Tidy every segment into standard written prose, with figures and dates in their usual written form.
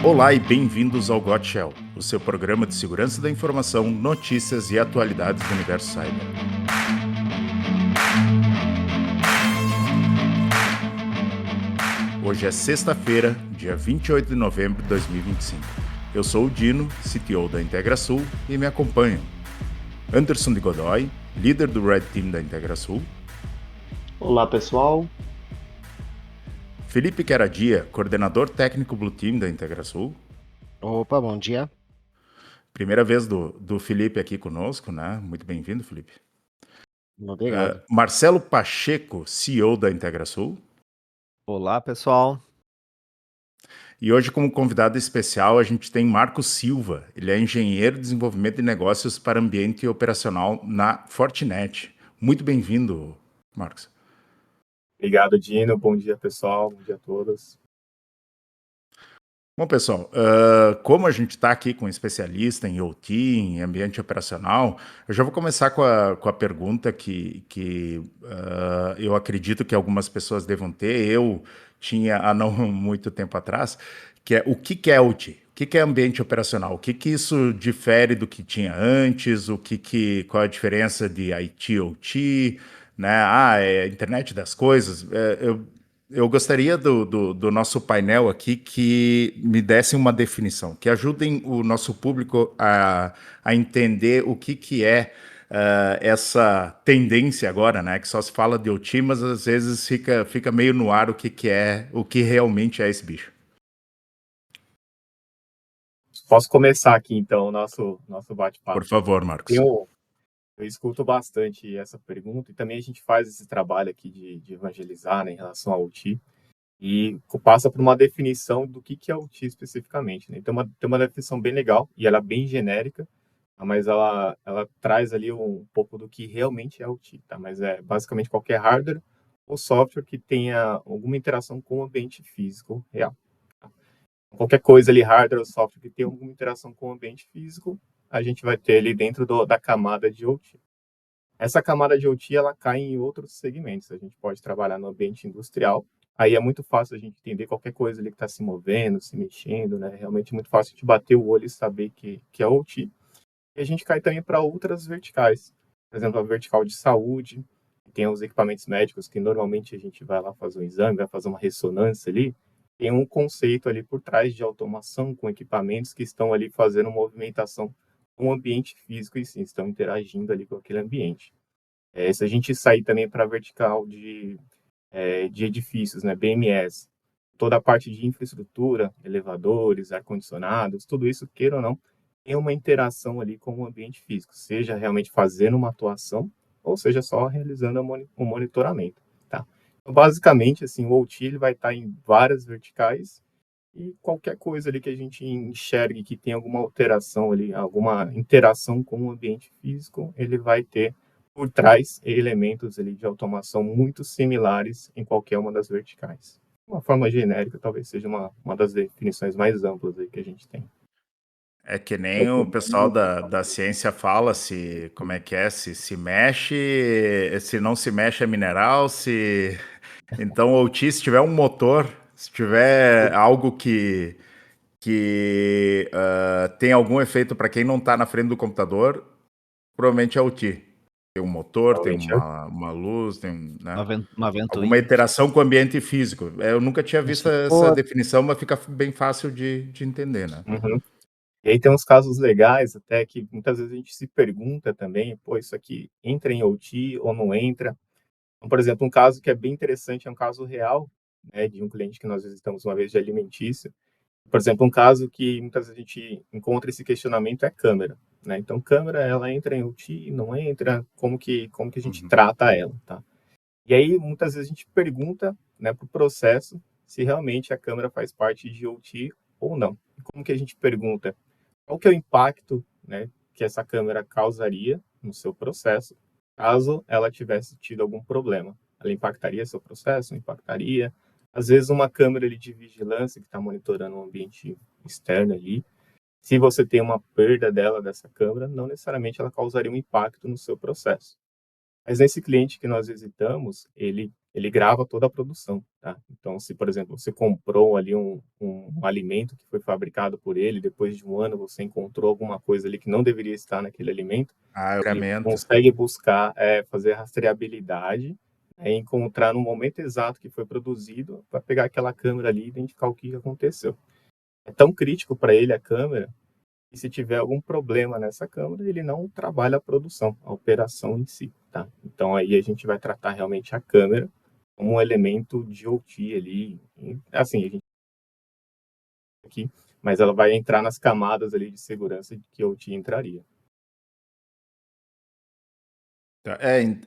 Olá e bem-vindos ao Got Shell, o seu programa de segurança da informação, notícias e atualidades do universo cyber. Hoje é sexta-feira, dia 28 de novembro de 2025. Eu sou o Dino, CTO da IntegraSul, e me acompanham Anderson de Godoy, líder do Red Team da IntegraSul. Olá, pessoal. Felipe Queradia, coordenador técnico Blue Team da IntegraSul. Opa, bom dia. Primeira vez do Felipe aqui conosco, né? Muito bem-vindo, Felipe. Obrigado. Marcelo Pacheco, CEO da IntegraSul. Olá, pessoal. E hoje, como convidado especial, a gente tem Marcos Silva. Ele é engenheiro de desenvolvimento de negócios para ambiente operacional na Fortinet. Muito bem-vindo, Marcos. Obrigado, Dino. Bom dia, pessoal. Bom dia a todos. Bom, pessoal, como a gente está aqui com um especialista em OT, em ambiente operacional, eu já vou começar com a pergunta que eu acredito que algumas pessoas devam ter. Eu tinha há não muito tempo atrás, que é o que é OT? O que é ambiente operacional? O que isso difere do que tinha antes? Qual é a diferença de IT OT? Né? É internet das coisas. Eu gostaria do nosso painel aqui que me dessem uma definição, que ajudem o nosso público a entender o que é essa tendência agora, né? Que só se fala de OT, mas às vezes fica meio no ar o que é, o que realmente é esse bicho. Posso começar aqui, então, o nosso bate-papo? Por favor, Marcos. Eu escuto bastante essa pergunta e também a gente faz esse trabalho aqui de evangelizar, né, em relação ao OT e passa por uma definição do que é OT especificamente, né? Então, tem uma definição bem legal e ela é bem genérica, mas ela traz ali um pouco do que realmente é OT, tá? Mas é basicamente qualquer hardware ou software que tenha alguma interação com o ambiente físico real. Qualquer coisa ali, hardware ou software que tenha alguma interação com o ambiente físico, a gente vai ter ali dentro da camada de OT. Essa camada de OT, ela cai em outros segmentos. A gente pode trabalhar no ambiente industrial. Aí é muito fácil a gente entender qualquer coisa ali que está se movendo, se mexendo, né? Realmente é muito fácil a gente bater o olho e saber que é OT. E a gente cai também para outras verticais. Por exemplo, a vertical de saúde, que tem os equipamentos médicos que normalmente a gente vai lá fazer um exame, vai fazer uma ressonância ali. Tem um conceito ali por trás de automação com equipamentos que estão ali fazendo movimentação com o ambiente físico e sim, estão interagindo ali com aquele ambiente. Se a gente sair também para a vertical de edifícios, né, BMS, toda a parte de infraestrutura, elevadores, ar-condicionados, tudo isso, queira ou não, tem uma interação ali com o ambiente físico, seja realmente fazendo uma atuação, ou seja só realizando um monitoramento, tá? Então, basicamente, assim, o OT ele vai estar em várias verticais e qualquer coisa ali que a gente enxergue que tem alguma alteração ali, alguma interação com o ambiente físico, ele vai ter por trás elementos ali de automação muito similares em qualquer uma das verticais. De uma forma genérica, talvez seja uma das definições mais amplas aí que a gente tem. É que nem o pessoal da ciência fala como é que é, se mexe, se não se mexe é mineral, se... Então, o OT, se tiver um motor, se tiver algo que tem algum efeito para quem não está na frente do computador, provavelmente é OT. Tem um motor, tem Realmente uma luz, tem né? Uma Alguma ventoinha. interação com o ambiente físico. Eu nunca tinha visto Se essa for, definição, mas fica bem fácil de entender, né? Uhum. E aí tem uns casos legais até que muitas vezes a gente se pergunta também, pô, isso aqui entra em OT ou não entra? Então, por exemplo, um caso que é bem interessante, é um caso real, né, de um cliente que nós visitamos uma vez de alimentício. Por exemplo, um caso que muitas vezes a gente encontra esse questionamento é câmera, né? Então, câmera, ela entra em OT, não entra, como que a gente Uhum. trata ela, tá? E aí, muitas vezes a gente pergunta, né, para o processo se realmente a câmera faz parte de OT ou não. E como que a gente pergunta? Qual que é o impacto, né, que essa câmera causaria no seu processo, caso ela tivesse tido algum problema? Ela impactaria seu processo? Não impactaria? Às vezes uma câmera ali de vigilância que está monitorando um ambiente externo ali, se você tem uma perda dessa câmera, não necessariamente ela causaria um impacto no seu processo. Mas nesse cliente que nós visitamos, ele ele grava toda a produção, tá? Então, se, por exemplo, você comprou ali um alimento que foi fabricado por ele, depois de um ano você encontrou alguma coisa ali que não deveria estar naquele alimento, Ah, ele livramento. consegue buscar, fazer rastreabilidade, encontrar no momento exato que foi produzido, para pegar aquela câmera ali e identificar o que aconteceu. É tão crítico para ele a câmera, e se tiver algum problema nessa câmera, ele não trabalha a produção, a operação em si, tá? Então aí a gente vai tratar realmente a câmera como um elemento de OT ali, assim, a gente aqui, mas ela vai entrar nas camadas ali de segurança que OT entraria. Tá,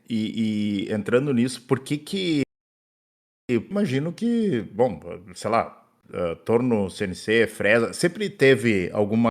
e entrando nisso, por que que eu imagino que, bom, sei lá, torno, CNC, fresa, sempre teve alguma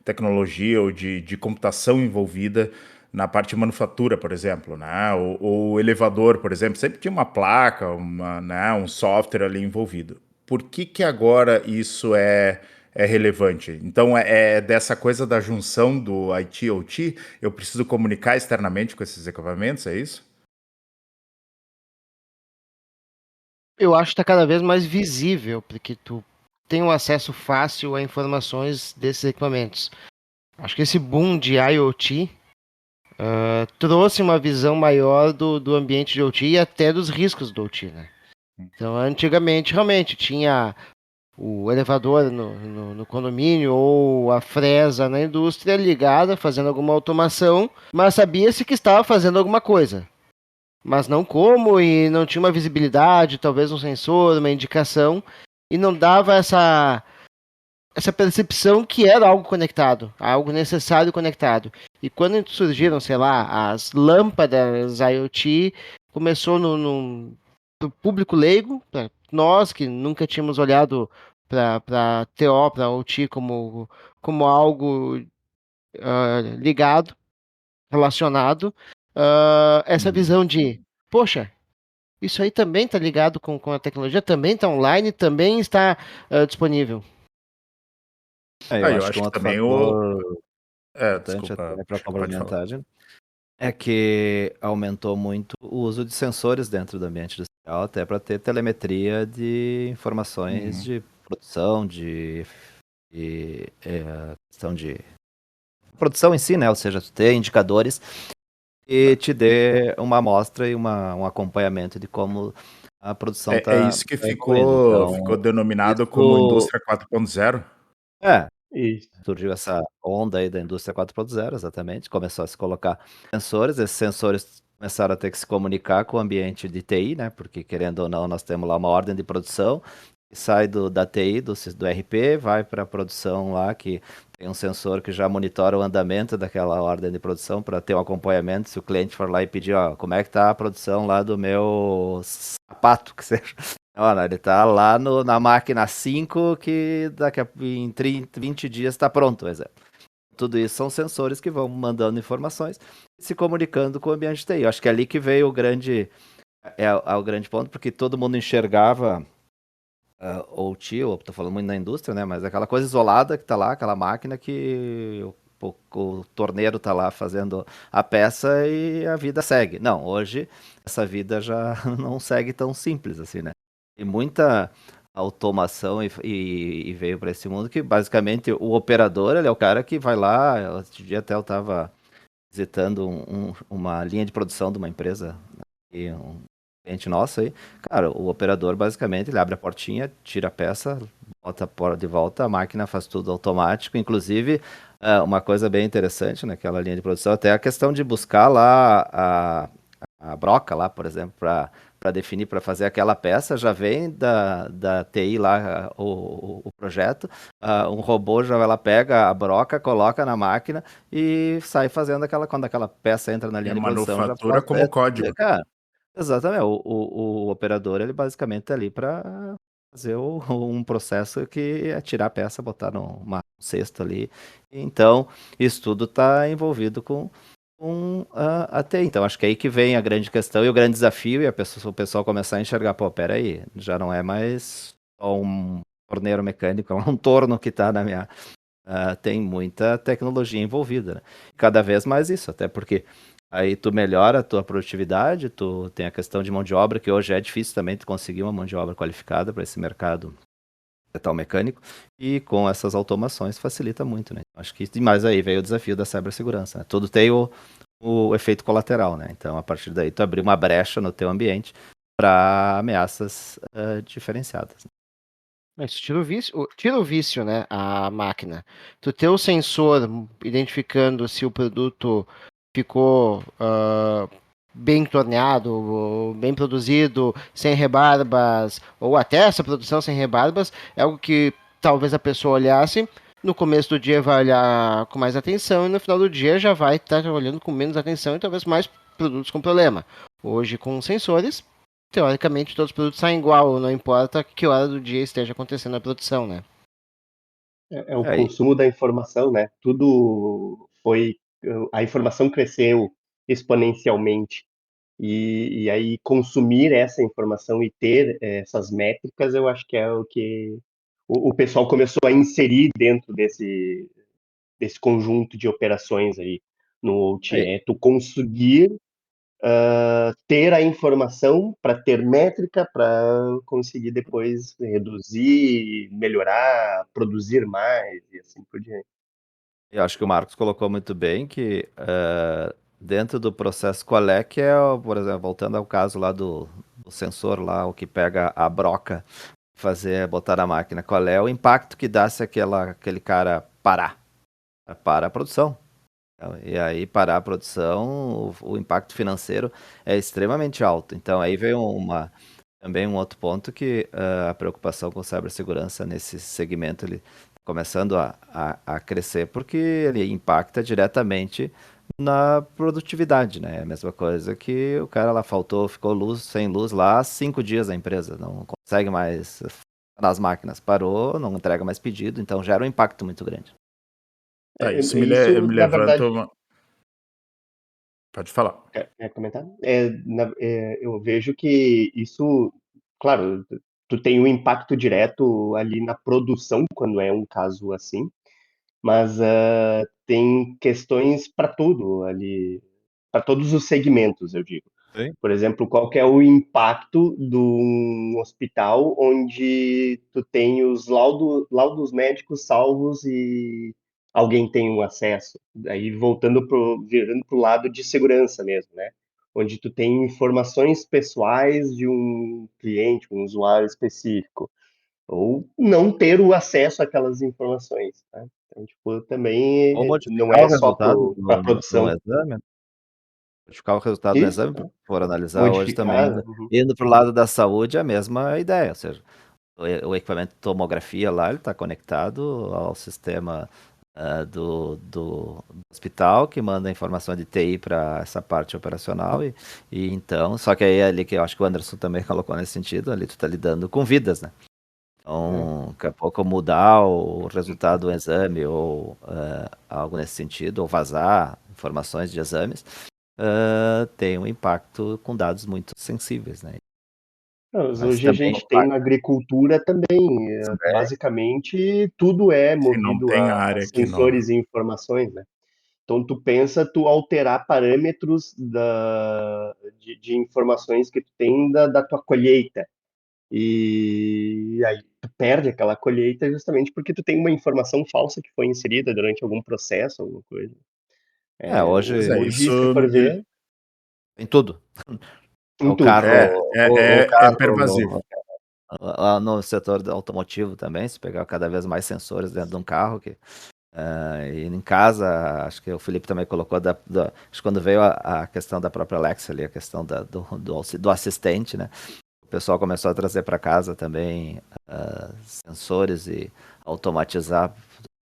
tecnologia ou de computação envolvida na parte de manufatura, por exemplo, né? O elevador, por exemplo, sempre tinha uma placa, né, um software ali envolvido. Por que que agora isso é relevante? Então é dessa coisa da junção do IT OT, eu preciso comunicar externamente com esses equipamentos, é isso? Eu acho que tá cada vez mais visível, porque tu tem um acesso fácil a informações desses equipamentos. Acho que esse boom de IoT trouxe uma visão maior do ambiente de OT e até dos riscos do OT, né? Então, antigamente, realmente, tinha o elevador no condomínio ou a fresa na indústria ligada, fazendo alguma automação, mas sabia-se que estava fazendo alguma coisa. Mas não como e não tinha uma visibilidade, talvez um sensor, uma indicação, e não dava essa percepção que era algo conectado, algo necessário conectado. E quando surgiram, sei lá, as lâmpadas IoT, começou no público leigo, pra nós que nunca tínhamos olhado para TO, para OT como algo ligado, relacionado, essa Uhum. visão de, poxa, isso aí também está ligado com a tecnologia, também está online, também está disponível. Eu Ah, eu acho que acho um que outro também fator desculpa, importante até para Chico, pode falar. complementar, é que aumentou muito o uso de sensores dentro do ambiente industrial, até para ter telemetria de informações Uhum. de produção, questão de produção em si, né? Ou seja, tu ter indicadores e te dê uma amostra e um acompanhamento de como a produção É está isso que evoluindo. ficou Então, denominado como isso indústria 4.0? é, Isso. surgiu essa onda aí da indústria 4.0, exatamente, começou a se colocar sensores, esses sensores começaram a ter que se comunicar com o ambiente de TI, né, porque querendo ou não, nós temos lá uma ordem de produção, que sai da TI, do RP, vai para a produção lá, que tem um sensor que já monitora o andamento daquela ordem de produção para ter um acompanhamento, se o cliente for lá e pedir, ó, como é que tá a produção lá do meu sapato, que seja. Olha, ele tá lá na máquina 5 que em 30, 20 dias está pronto, por exemplo. Tudo isso são sensores que vão mandando informações e se comunicando com o ambiente de TI. Eu acho que é ali que veio o grande ponto, porque todo mundo enxergava OT, eu tô falando muito na indústria, né? Mas aquela coisa isolada que tá lá, aquela máquina que o torneiro tá lá fazendo a peça e a vida segue. Não, hoje essa vida já não segue tão simples assim, né? Tem muita automação e veio para esse mundo que basicamente o operador, ele é o cara que vai lá. Outro dia até eu estava visitando uma linha de produção de uma empresa, e um cliente nosso aí. Cara, o operador basicamente ele abre a portinha, tira a peça, bota a porta de volta, a máquina faz tudo automático, inclusive uma coisa bem interessante naquela linha de produção, até a questão de buscar lá a broca lá, por exemplo, para definir, para fazer aquela peça, já vem da TI lá o projeto, um robô já vai lá, pega a broca, coloca na máquina e sai fazendo quando aquela peça entra na E linha a de produção, já manufatura pode, como código. cara, exatamente, o operador, ele basicamente tá ali para fazer um processo que é tirar a peça, botar numa cesta ali, então isso tudo está envolvido com a TI. Então, acho que é aí que vem a grande questão e o grande desafio, e o pessoal começar a enxergar, pô, peraí, já não é mais só um torneiro mecânico, é um torno que está na minha... tem muita tecnologia envolvida, né? Cada vez mais isso, até porque Aí tu melhora a tua produtividade, tu tem a questão de mão de obra, que hoje é difícil também tu conseguir uma mão de obra qualificada para esse mercado metal mecânico, e com essas automações facilita muito, né? Acho que mais aí veio o desafio da cibersegurança, né? Tudo tem o efeito colateral, né? Então, a partir daí, tu abrir uma brecha no teu ambiente para ameaças diferenciadas. Isso tira o vício, né? A máquina. Tu ter o sensor identificando se o produto ficou bem torneado, ou bem produzido, sem rebarbas, ou até essa produção sem rebarbas, é algo que talvez a pessoa olhasse. No começo do dia vai olhar com mais atenção e no final do dia já vai estar olhando com menos atenção e talvez mais produtos com problema. Hoje, com sensores, teoricamente todos os produtos saem igual, não importa que hora do dia esteja acontecendo a produção, né? É o Aí, consumo da informação, né? Tudo foi. A informação cresceu exponencialmente. E aí, consumir essa informação e ter essas métricas, eu acho que é o que o pessoal começou a inserir dentro desse conjunto de operações aí no OT. aí, É tu conseguir ter a informação para ter métrica, para conseguir depois reduzir, melhorar, produzir mais e assim por diante. eu acho que o Marcos colocou muito bem que dentro do processo, qual é que é, por exemplo, voltando ao caso lá do sensor lá, o que pega a broca, botar na máquina, qual é o impacto que dá se aquele cara parar? Para a produção. E aí, parar a produção, o impacto financeiro é extremamente alto. Então, aí vem também um outro ponto que a preocupação com cibersegurança nesse segmento, ele tá começando a crescer, porque ele impacta diretamente na produtividade, né? É a mesma coisa que o cara lá ficou sem luz lá 5 dias a empresa, não consegue mais nas máquinas, parou, não entrega mais pedido, então gera um impacto muito grande. Tá, isso Isso, me na levanta verdade, uma. Pode falar. quer comentar? Eu vejo que isso, claro, tu tem um impacto direto ali na produção, quando é um caso assim, mas tem questões para tudo ali, para todos os segmentos, eu digo. Sim. Por exemplo, qual que é o impacto de um hospital onde tu tem os laudos médicos salvos e alguém tem um acesso? Aí virando para o lado de segurança mesmo, né? Onde tu tem informações pessoais de um cliente, um usuário específico, ou não ter o acesso àquelas informações, tá? Então, tipo, também Ou não modificar é o só resultado para de um produção. exame, modificar o resultado do Isso, exame, porque se for analisar hoje também, modificar. Uhum. indo para o lado da saúde, é a mesma ideia, ou seja, o equipamento de tomografia lá, ele está conectado ao sistema do hospital, que manda a informação de TI para essa parte operacional, e então, só que aí é ali que eu acho que o Anderson também colocou nesse sentido, ali tu está lidando com vidas, né? Então, daqui a pouco mudar o resultado do exame ou algo nesse sentido, ou vazar informações de exames, tem um impacto com dados muito sensíveis, né? Mas Mas hoje a também gente tem na agricultura também, também, basicamente tudo é Sim, não movido tem a área que não. sensores e informações, né? Então tu pensa tu alterar parâmetros de informações que tu tem da tua colheita. E aí tu perde aquela colheita justamente porque tu tem uma informação falsa que foi inserida durante algum processo, alguma coisa. Pois é, Hoje, isso se for ver, em tudo. em O tudo. é, carro, o é pervasivo. carro no setor automotivo também, se pegar cada vez mais sensores dentro de um carro, e em casa, acho que o Felipe também colocou, acho que quando veio a questão da própria Alexa ali, a questão do assistente, né? O pessoal começou a trazer para casa também sensores e automatizar,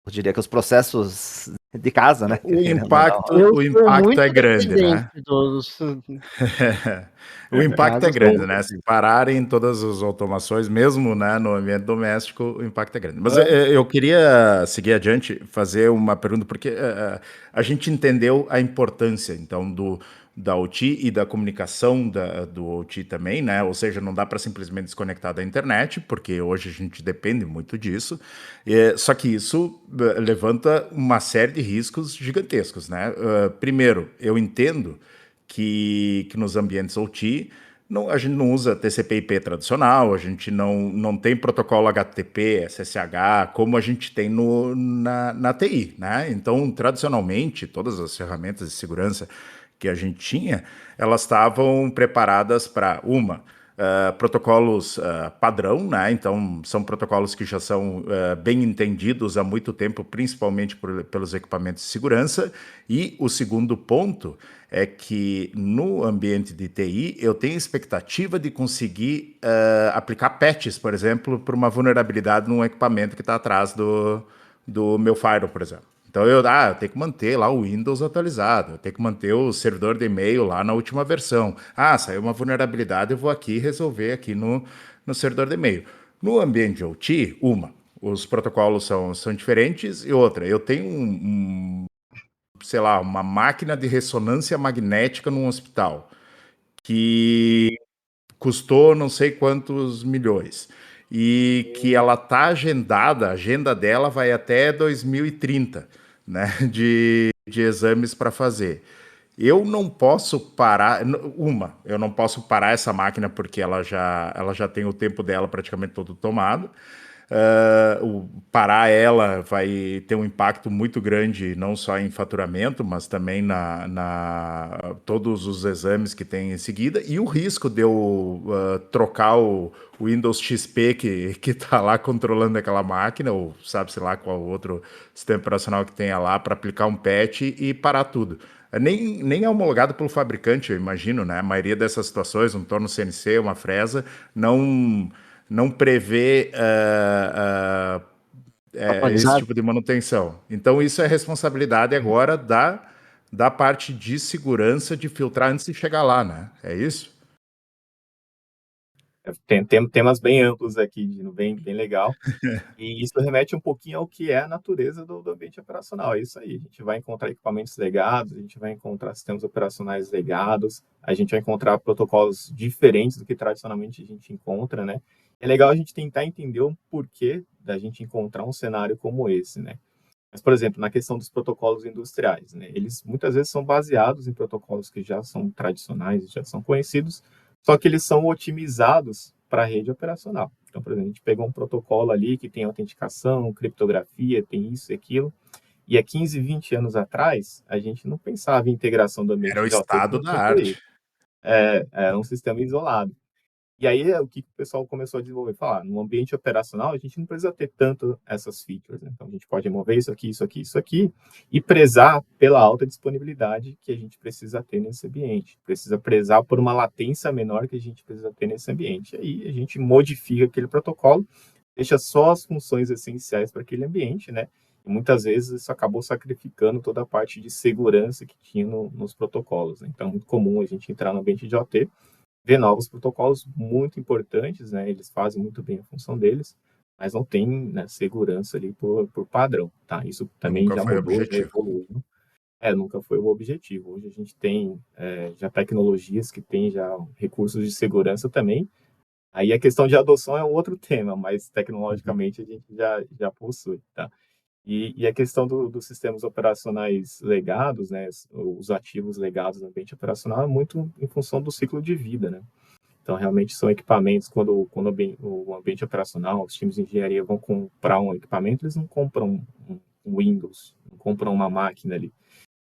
eu diria que os processos de casa, né? O Querendo ou não. impacto, Eu o sou impacto muito é grande, dependente né? dos O impacto casos. é grande, né? Se pararem todas as automações, mesmo, né, no ambiente doméstico, o impacto é grande. Mas eu queria seguir adiante, fazer uma pergunta, porque a gente entendeu a importância, então, da OT e da comunicação do OT também, né? Ou seja, não dá para simplesmente desconectar da internet, porque hoje a gente depende muito disso. Só que isso levanta uma série de riscos gigantescos, né? Primeiro, eu entendo que nos ambientes OT, a gente não usa TCP/IP tradicional, a gente não tem protocolo HTTP, SSH, como a gente tem na TI, né? Então, tradicionalmente, todas as ferramentas de segurança que a gente tinha, elas estavam preparadas para protocolos padrão, né? Então, são protocolos que já são bem entendidos há muito tempo, principalmente pelos equipamentos de segurança. E o segundo ponto é que no ambiente de TI eu tenho expectativa de conseguir aplicar patches, por exemplo, para uma vulnerabilidade num equipamento que está atrás do meu firewall, por exemplo. Então eu tenho que manter lá o Windows atualizado, eu tenho que manter o servidor de e-mail lá na última versão. Saiu uma vulnerabilidade, eu vou aqui resolver aqui no servidor de e-mail. No ambiente de OT, os protocolos são diferentes, e outra, eu tenho sei lá, uma máquina de ressonância magnética num hospital que custou não sei quantos milhões e que ela está agendada, a agenda dela vai até 2030, né, de exames para fazer. Eu não posso parar, eu não posso parar essa máquina porque ela já tem o tempo dela praticamente todo tomado. Parar ela vai ter um impacto muito grande, não só em faturamento, mas também na todos os exames que tem em seguida, e o risco de eu trocar o Windows XP que está lá controlando aquela máquina, ou sabe-se lá qual outro sistema operacional que tenha lá, para aplicar um patch e parar tudo. Nem é homologado pelo fabricante, eu imagino, né? A maioria dessas situações, um torno CNC, uma fresa, não prevê esse tipo de manutenção. Então, isso é responsabilidade agora da parte de segurança de filtrar antes de chegar lá, né? É isso? Tem temas bem amplos aqui, Dino, bem legal. E isso remete um pouquinho ao que é a natureza do ambiente operacional. É isso aí. A gente vai encontrar equipamentos legados, a gente vai encontrar sistemas operacionais legados, a gente vai encontrar protocolos diferentes do que tradicionalmente a gente encontra, né? É legal a gente tentar entender o porquê da gente encontrar um cenário como esse, né? Mas, por exemplo, na questão dos protocolos industriais, né? Eles muitas vezes são baseados em protocolos que já são tradicionais, já são conhecidos, só que eles são otimizados para a rede operacional. Então, por exemplo, a gente pegou um protocolo ali que tem autenticação, criptografia, tem isso e aquilo, e há 15, 20 anos atrás, a gente não pensava em integração do ambiente Era o de OT estado com da TI. arte. Era um sistema isolado. E aí, o que o pessoal começou a desenvolver? Falar, no ambiente operacional, a gente não precisa ter tanto essas features, né? Então, a gente pode remover isso aqui, isso aqui, isso aqui, e prezar pela alta disponibilidade que a gente precisa ter nesse ambiente. Precisa prezar por uma latência menor que a gente precisa ter nesse ambiente. E aí, a gente modifica aquele protocolo, deixa só as funções essenciais para aquele ambiente, né? E muitas vezes isso acabou sacrificando toda a parte de segurança que tinha nos protocolos, né? Então, é muito comum a gente entrar no ambiente de OT, ver novos protocolos muito importantes, né? Eles fazem muito bem a função deles, mas não tem, né, segurança ali por padrão, tá? Isso também Nunca já foi mudou, já objetivo. evoluiu. Nunca foi o objetivo. Hoje a gente tem já tecnologias que têm já recursos de segurança também. Aí a questão de adoção é um outro tema, mas tecnologicamente a gente já possui, tá? E a questão dos sistemas operacionais legados, né, os ativos legados no ambiente operacional é muito em função do ciclo de vida, né? Então, realmente são equipamentos, quando o ambiente operacional, os times de engenharia vão comprar um equipamento, eles não compram um Windows, não compram uma máquina ali.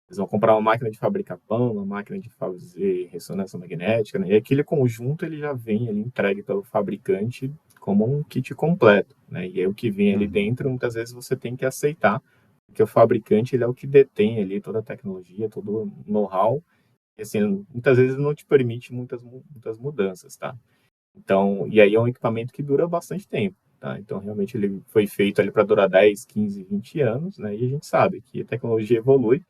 Eles vão comprar uma máquina de fabricar pão, uma máquina de fazer ressonância magnética, né? E aquele conjunto ele já vem ali entregue pelo fabricante como um kit completo, né? E aí o que vem ali dentro, muitas vezes você tem que aceitar, porque o fabricante ele é o que detém ali toda a tecnologia, todo o know-how, e assim, muitas vezes não te permite muitas mudanças, tá? Então, e aí é um equipamento que dura bastante tempo, tá? Então, realmente ele foi feito ali para durar 10, 15, 20 anos, né? E a gente sabe que a tecnologia evolui,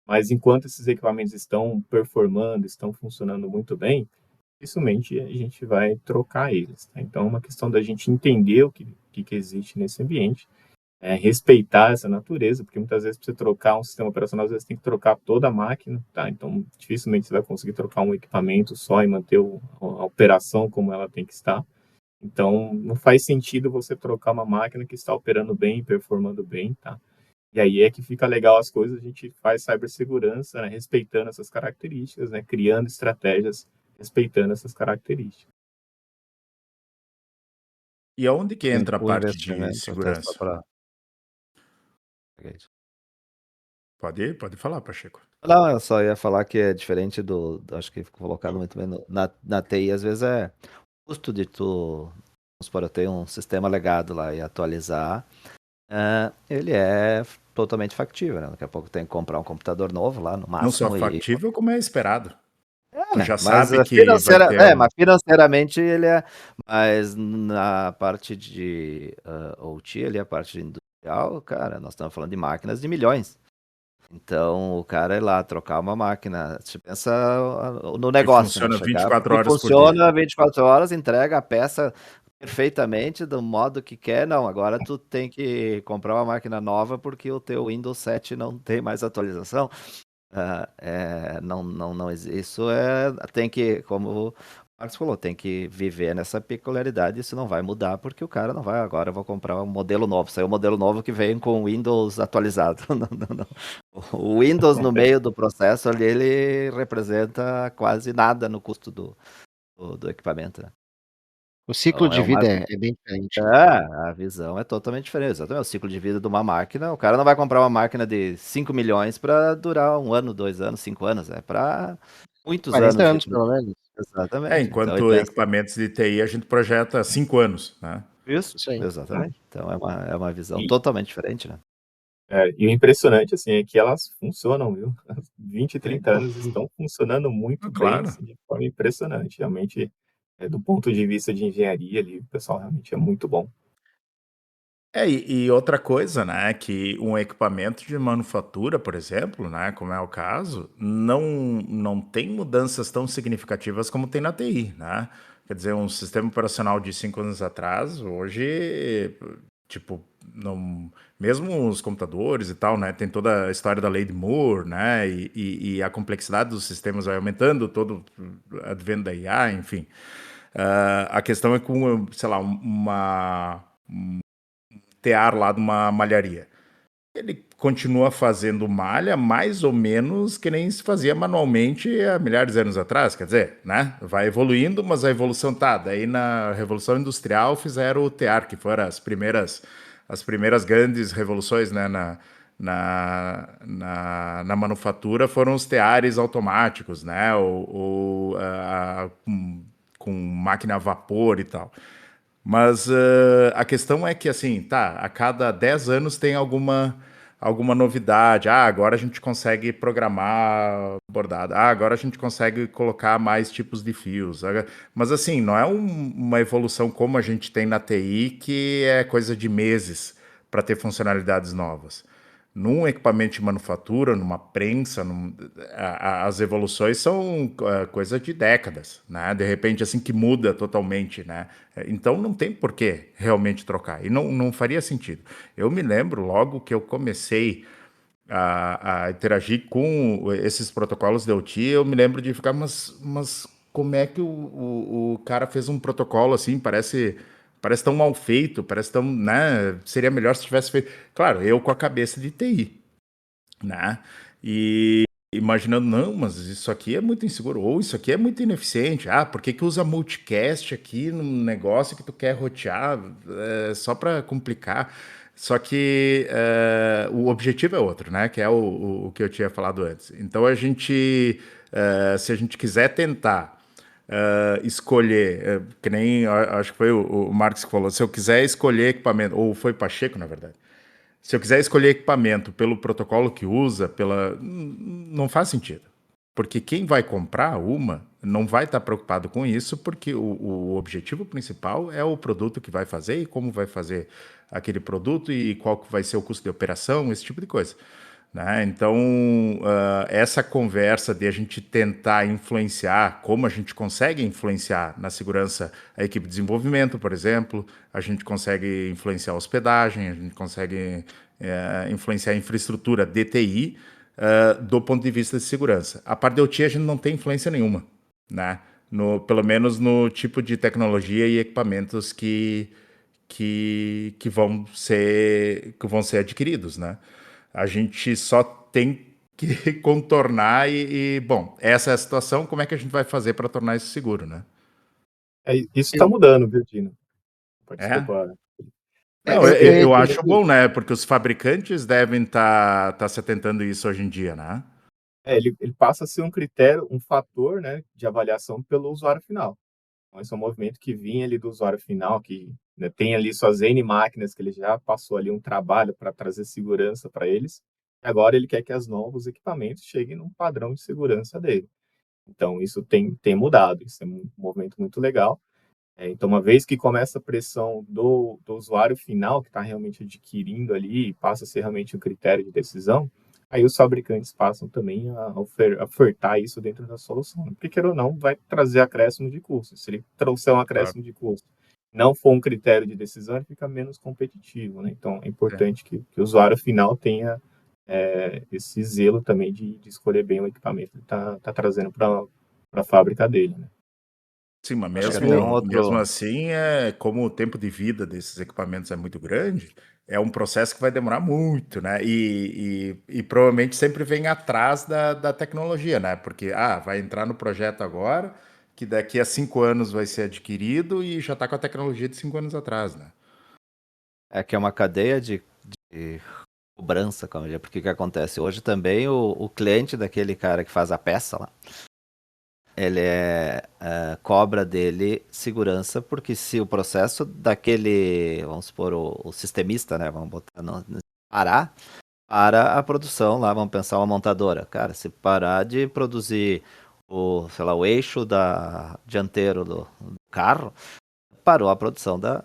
mas enquanto esses equipamentos estão performando, estão funcionando muito bem, dificilmente a gente vai trocar eles, tá? Então, é uma questão da gente entender o que existe nesse ambiente, respeitar essa natureza, porque muitas vezes para você trocar um sistema operacional, às vezes tem que trocar toda a máquina, tá? Então, dificilmente você vai conseguir trocar um equipamento só e manter a operação como ela tem que estar. Então, não faz sentido você trocar uma máquina que está operando bem, performando bem, tá? E aí é que fica legal as coisas, a gente faz cibersegurança, né, respeitando essas características, né, criando estratégias respeitando essas características. E aonde que entra a O parte de investimento, até só segurança? para. Pode falar, Pacheco. Não, eu só ia falar que é diferente acho que ficou colocado muito bem na TI, às vezes é o custo de tu, vamos supor, eu tenho um sistema legado lá e atualizar, ele é totalmente factível, né? Daqui a pouco tem que comprar um computador novo lá, no Não só máximo, factível, como é esperado. Tu né? já Mas sabe que vai ter mas financeiramente ele é, mas na parte de OT, ali a parte industrial, cara, nós estamos falando de máquinas de milhões. Então, o cara ir lá trocar uma máquina, você pensa no que negócio, né? funciona Chegar, 24 que horas por dia. funciona 24 horas, entrega a peça perfeitamente do modo que quer. Não, agora tu tem que comprar uma máquina nova porque o teu Windows 7 não tem mais atualização. Isso tem que, como o Marcos falou, tem que viver nessa peculiaridade. Isso não vai mudar porque o cara não vai. Agora eu vou comprar um modelo novo. Saiu um modelo novo que vem com o Windows atualizado. Não, não, não. O Windows no meio do processo ali, ele representa quase nada no custo do equipamento, né? O ciclo Então de vida é bem diferente. a visão é totalmente diferente. Exatamente. O ciclo de vida de uma máquina, o cara não vai comprar uma máquina de 5 milhões para durar 1 ano, 2 anos, 5 anos. É para muitos 40 anos anos, pelo menos. Exatamente. Então, ele Enquanto pensa. equipamentos de TI a gente projeta 5 anos, né? Isso, Isso aí. exatamente. Então, é uma visão E, totalmente diferente, né? e o impressionante, assim, é que elas funcionam, viu? 20, Sim. 30 anos estão funcionando muito bem, Claro. assim, de forma impressionante. Realmente, do ponto de vista de engenharia ali, o pessoal realmente é muito bom. E outra coisa, né, que um equipamento de manufatura, por exemplo, né, como é o caso, não tem mudanças tão significativas como tem na TI, né? Quer dizer, um sistema operacional de 5 anos atrás, hoje, tipo, não, mesmo os computadores e tal, né, tem toda a história da lei de Moore, né, e a complexidade dos sistemas vai aumentando, todo o advento da IA, enfim. A questão é com, sei lá, tear lá de uma malharia. Ele continua fazendo malha mais ou menos que nem se fazia manualmente há milhares de anos atrás, quer dizer, né? Vai evoluindo, mas a evolução tá. Daí na Revolução Industrial fizeram o tear, que foram as primeiras grandes revoluções, né? Na manufatura foram os teares automáticos, né? Com máquina a vapor e tal. Mas a questão é que, assim, tá, a cada 10 anos tem alguma novidade. Ah, agora a gente consegue programar bordado. Ah, agora a gente consegue colocar mais tipos de fios. Mas, assim, não é uma evolução como a gente tem na TI, que é coisa de meses para ter funcionalidades novas. Num equipamento de manufatura, numa prensa, as evoluções são coisa de décadas, né? De repente, assim, que muda totalmente, né? Então, não tem por que realmente trocar. E não faria sentido. Eu me lembro, logo que eu comecei a interagir com esses protocolos de OT, eu me lembro de ficar, mas como é que o cara fez um protocolo assim, parece tão mal feito, parece tão, né, seria melhor se tivesse feito. Claro, eu com a cabeça de TI, né? E imaginando, não, mas isso aqui é muito inseguro, ou isso aqui é muito ineficiente. Ah, por que que usa multicast aqui num negócio que tu quer rotear, só para complicar? Só que o objetivo é outro, né? Que é o que eu tinha falado antes. Então se a gente quiser tentar escolher, que nem acho que foi o Marcos que falou, se eu quiser escolher equipamento, ou foi Pacheco, na verdade. Se eu quiser escolher equipamento pelo protocolo que usa, não faz sentido. Porque quem vai comprar uma não vai estar preocupado com isso, porque o objetivo principal é o produto que vai fazer e como vai fazer aquele produto e qual que vai ser o custo de operação, esse tipo de coisa. Né? Então, essa conversa de a gente tentar influenciar, como a gente consegue influenciar na segurança a equipe de desenvolvimento, por exemplo, a gente consegue influenciar a hospedagem, a gente consegue influenciar a infraestrutura DTI do ponto de vista de segurança. A parte de OT a gente não tem influência nenhuma, né? Pelo menos no tipo de tecnologia e equipamentos que vão ser adquiridos, né? A gente só tem que contornar bom, essa é a situação, como é que a gente vai fazer para tornar isso seguro, né? Isso está Eu, mudando, viu, Dino? É? Desculpa. Não, eu, eu, eu ia eu dizer acho que bom, né? Porque os fabricantes devem estar se atentando a isso hoje em dia, né? Ele passa a ser um critério, um fator, né, de avaliação pelo usuário final. Então, esse é um movimento que vinha ali do usuário final, que, né, tem ali suas N máquinas, que ele já passou ali um trabalho para trazer segurança para eles. E agora ele quer que os novos equipamentos cheguem num padrão de segurança dele. Então, isso tem mudado, isso é um movimento muito legal. Então, uma vez que começa a pressão do usuário final, que está realmente adquirindo ali, e passa a ser realmente um critério de decisão, aí os fabricantes passam também a ofertar isso dentro da solução, né? Porque, queira ou não, vai trazer acréscimo de custo. Se ele trouxer um Claro. acréscimo de custo, não for um critério de decisão, ele fica menos competitivo, né? Então, é É. importante que o usuário final tenha esse zelo também de escolher bem o equipamento que ele está trazendo para a fábrica dele, né? Sim, mas Acho que até um mesmo outro. assim, como o tempo de vida desses equipamentos é muito grande, é um processo que vai demorar muito, né? E provavelmente sempre vem atrás da tecnologia, né? Porque, vai entrar no projeto agora, que daqui a 5 anos vai ser adquirido e já está com a tecnologia de 5 anos atrás, né? É que é uma cadeia de cobrança, como eu diria, porque o que acontece? Hoje também o cliente daquele cara que faz a peça lá, ele cobra dele segurança, porque se o processo daquele, vamos supor, o sistemista, né, vamos botar, parar, para a produção lá, vamos pensar uma montadora. Cara, se parar de produzir sei lá, o eixo dianteiro do carro, parou a produção da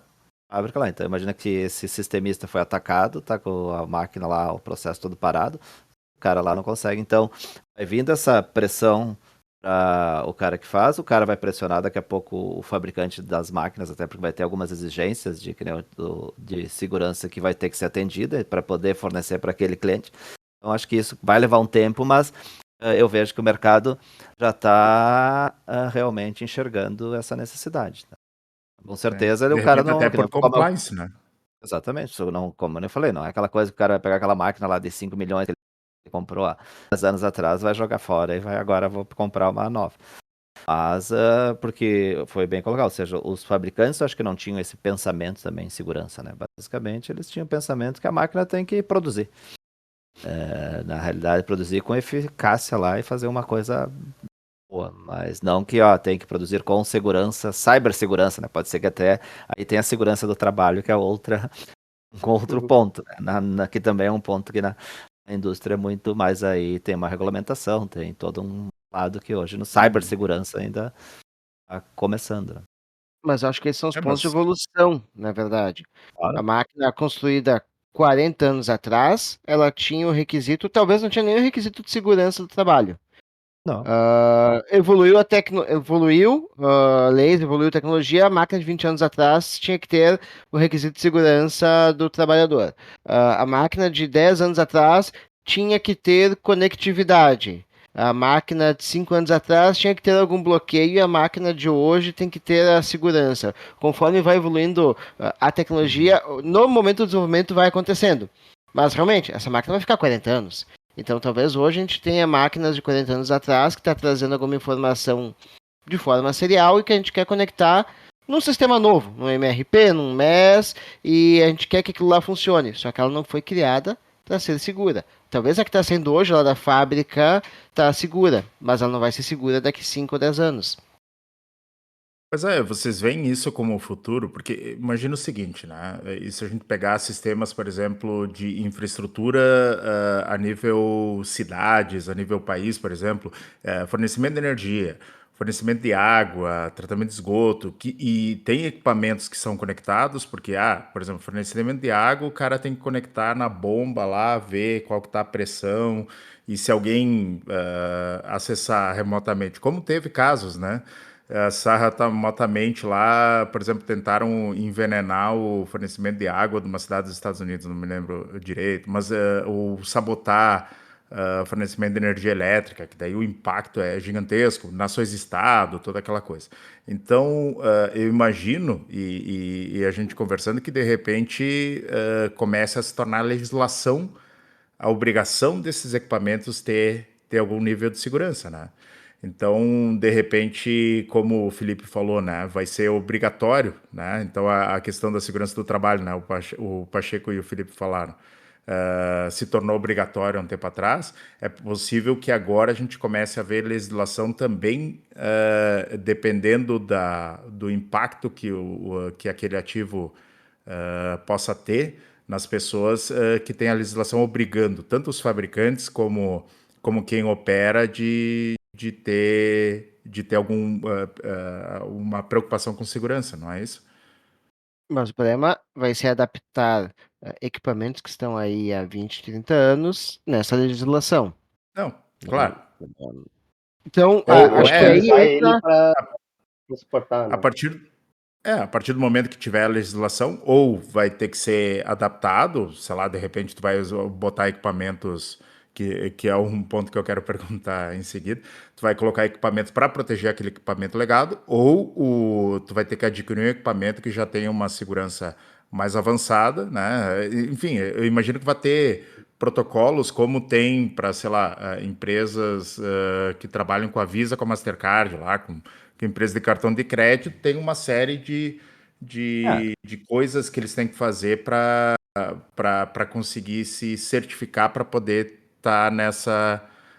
fábrica lá. Então imagina que esse sistemista foi atacado, tá com a máquina lá, o processo todo parado, o cara lá não consegue. Então vai vindo essa pressão para o cara que faz, o cara vai pressionar daqui a pouco o fabricante das máquinas, até porque vai ter algumas exigências de segurança que vai ter que ser atendida para poder fornecer para aquele cliente. Então acho que isso vai levar um tempo, mas eu vejo que o mercado já está realmente enxergando essa necessidade. Com É. certeza De o cara repente não. até por compliance, né? Exatamente, isso não, como eu falei, não é aquela coisa que o cara vai pegar aquela máquina lá de 5 milhões que ele comprou há 10 anos atrás, vai jogar fora e vai agora vou comprar uma nova. Mas porque foi bem colocado, ou seja, os fabricantes eu acho que não tinham esse pensamento também em segurança, né? Basicamente eles tinham o pensamento que a máquina tem que produzir. Na realidade, produzir com eficácia lá e fazer uma coisa boa, mas não que tem que produzir com segurança, cibersegurança, né? Pode ser que até aí tem a segurança do trabalho, que é um outro ponto, né? Que também é um ponto que na indústria é muito mais aí, tem uma regulamentação, tem todo um lado que hoje no cibersegurança ainda está começando, né? Mas acho que esses são os É, pontos de mas evolução, na verdade. A Claro. máquina construída 40 anos atrás, ela tinha o requisito, talvez não tinha nenhum requisito de segurança do trabalho. Não. Evoluiu leis, evoluiu a tecnologia, a máquina de 20 anos atrás tinha que ter o requisito de segurança do trabalhador. A máquina de 10 anos atrás tinha que ter conectividade. A máquina de 5 anos atrás tinha que ter algum bloqueio e a máquina de hoje tem que ter a segurança. Conforme vai evoluindo a tecnologia, no momento do desenvolvimento vai acontecendo. Mas realmente, essa máquina vai ficar 40 anos. Então, talvez hoje a gente tenha máquinas de 40 anos atrás que está trazendo alguma informação de forma serial e que a gente quer conectar num sistema novo, num MRP, num MES, e a gente quer que aquilo lá funcione. Só que ela não foi criada para ser segura. Talvez a que está sendo hoje lá da fábrica está segura, mas ela não vai ser segura daqui 5 ou 10 anos. Pois é, vocês veem isso como o futuro? Porque imagina o seguinte, né? E se a gente pegar sistemas, por exemplo, de infraestrutura a nível cidades, a nível país, por exemplo, fornecimento de energia, fornecimento de água, tratamento de esgoto, e tem equipamentos que são conectados, porque, por exemplo, fornecimento de água, o cara tem que conectar na bomba lá, ver qual que tá a pressão, e se alguém acessar remotamente, como teve casos, né? Remotamente lá, por exemplo, tentaram envenenar o fornecimento de água de uma cidade dos Estados Unidos, não me lembro direito, mas o sabotar fornecimento de energia elétrica, que daí o impacto é gigantesco, nações-estado, toda aquela coisa. Então, eu imagino, e a gente conversando, que de repente comece a se tornar legislação a obrigação desses equipamentos ter algum nível de segurança, né? Então, de repente, como o Felipe falou, né, vai ser obrigatório, né? Então, a questão da segurança do trabalho, né, o Pacheco e o Felipe falaram, se tornou obrigatório há um tempo atrás. É possível que agora a gente comece a ver legislação também, dependendo do impacto que aquele ativo possa ter nas pessoas, que tem a legislação obrigando tanto os fabricantes como quem opera de ter uma preocupação com segurança, não é isso? Mas o problema vai ser adaptar equipamentos que estão aí há 20, 30 anos nessa legislação. Não, claro. Então, Ou acho que aí atualizar ele entra. para suportar, A né? partir a partir do momento que tiver a legislação, ou vai ter que ser adaptado, sei lá, de repente tu vai botar equipamentos, que é um ponto que eu quero perguntar em seguida, tu vai colocar equipamentos para proteger aquele equipamento legado, ou tu vai ter que adquirir um equipamento que já tenha uma segurança mais avançada, né? Enfim, eu imagino que vai ter protocolos como tem para, sei lá, empresas que trabalham com a Visa, com a Mastercard, lá, com empresa de cartão de crédito, tem uma série É, de coisas que eles têm que fazer para conseguir se certificar para poder estar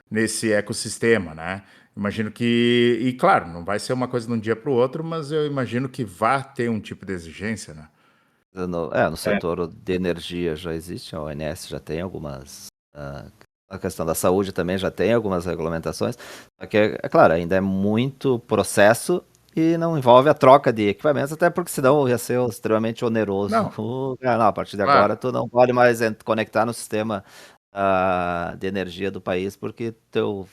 nesse ecossistema, né? Imagino que, e claro, não vai ser uma coisa de um dia para o outro, mas eu imagino que vai ter um tipo de exigência, né? no É, setor de energia já existe, a ONS já tem algumas. A questão da saúde também já tem algumas regulamentações. Só que, é claro, ainda é muito processo e não envolve a troca de equipamentos, até porque senão ia ser extremamente oneroso. Não, Não, a partir de agora claro. tu não pode mais conectar no sistema de energia do país, porque teu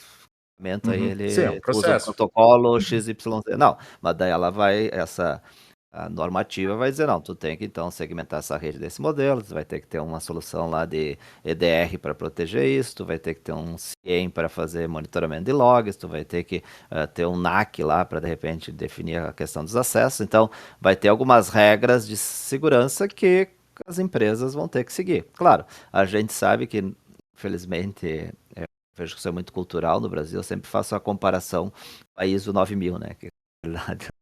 equipamento aí Uhum. Sim, é um ele usa o processo. protocolo XYZ. Não, mas daí ela vai, essa a normativa vai dizer, não, tu tem que então segmentar essa rede desse modelo, tu vai ter que ter uma solução lá de EDR para proteger isso, tu vai ter que ter um CIEM para fazer monitoramento de logs, tu vai ter que ter um NAC lá para de repente definir a questão dos acessos. Então, vai ter algumas regras de segurança que as empresas vão ter que seguir. Claro, a gente sabe que, infelizmente, vejo que isso é muito cultural no Brasil, eu sempre faço a comparação com a ISO 9000, né? Que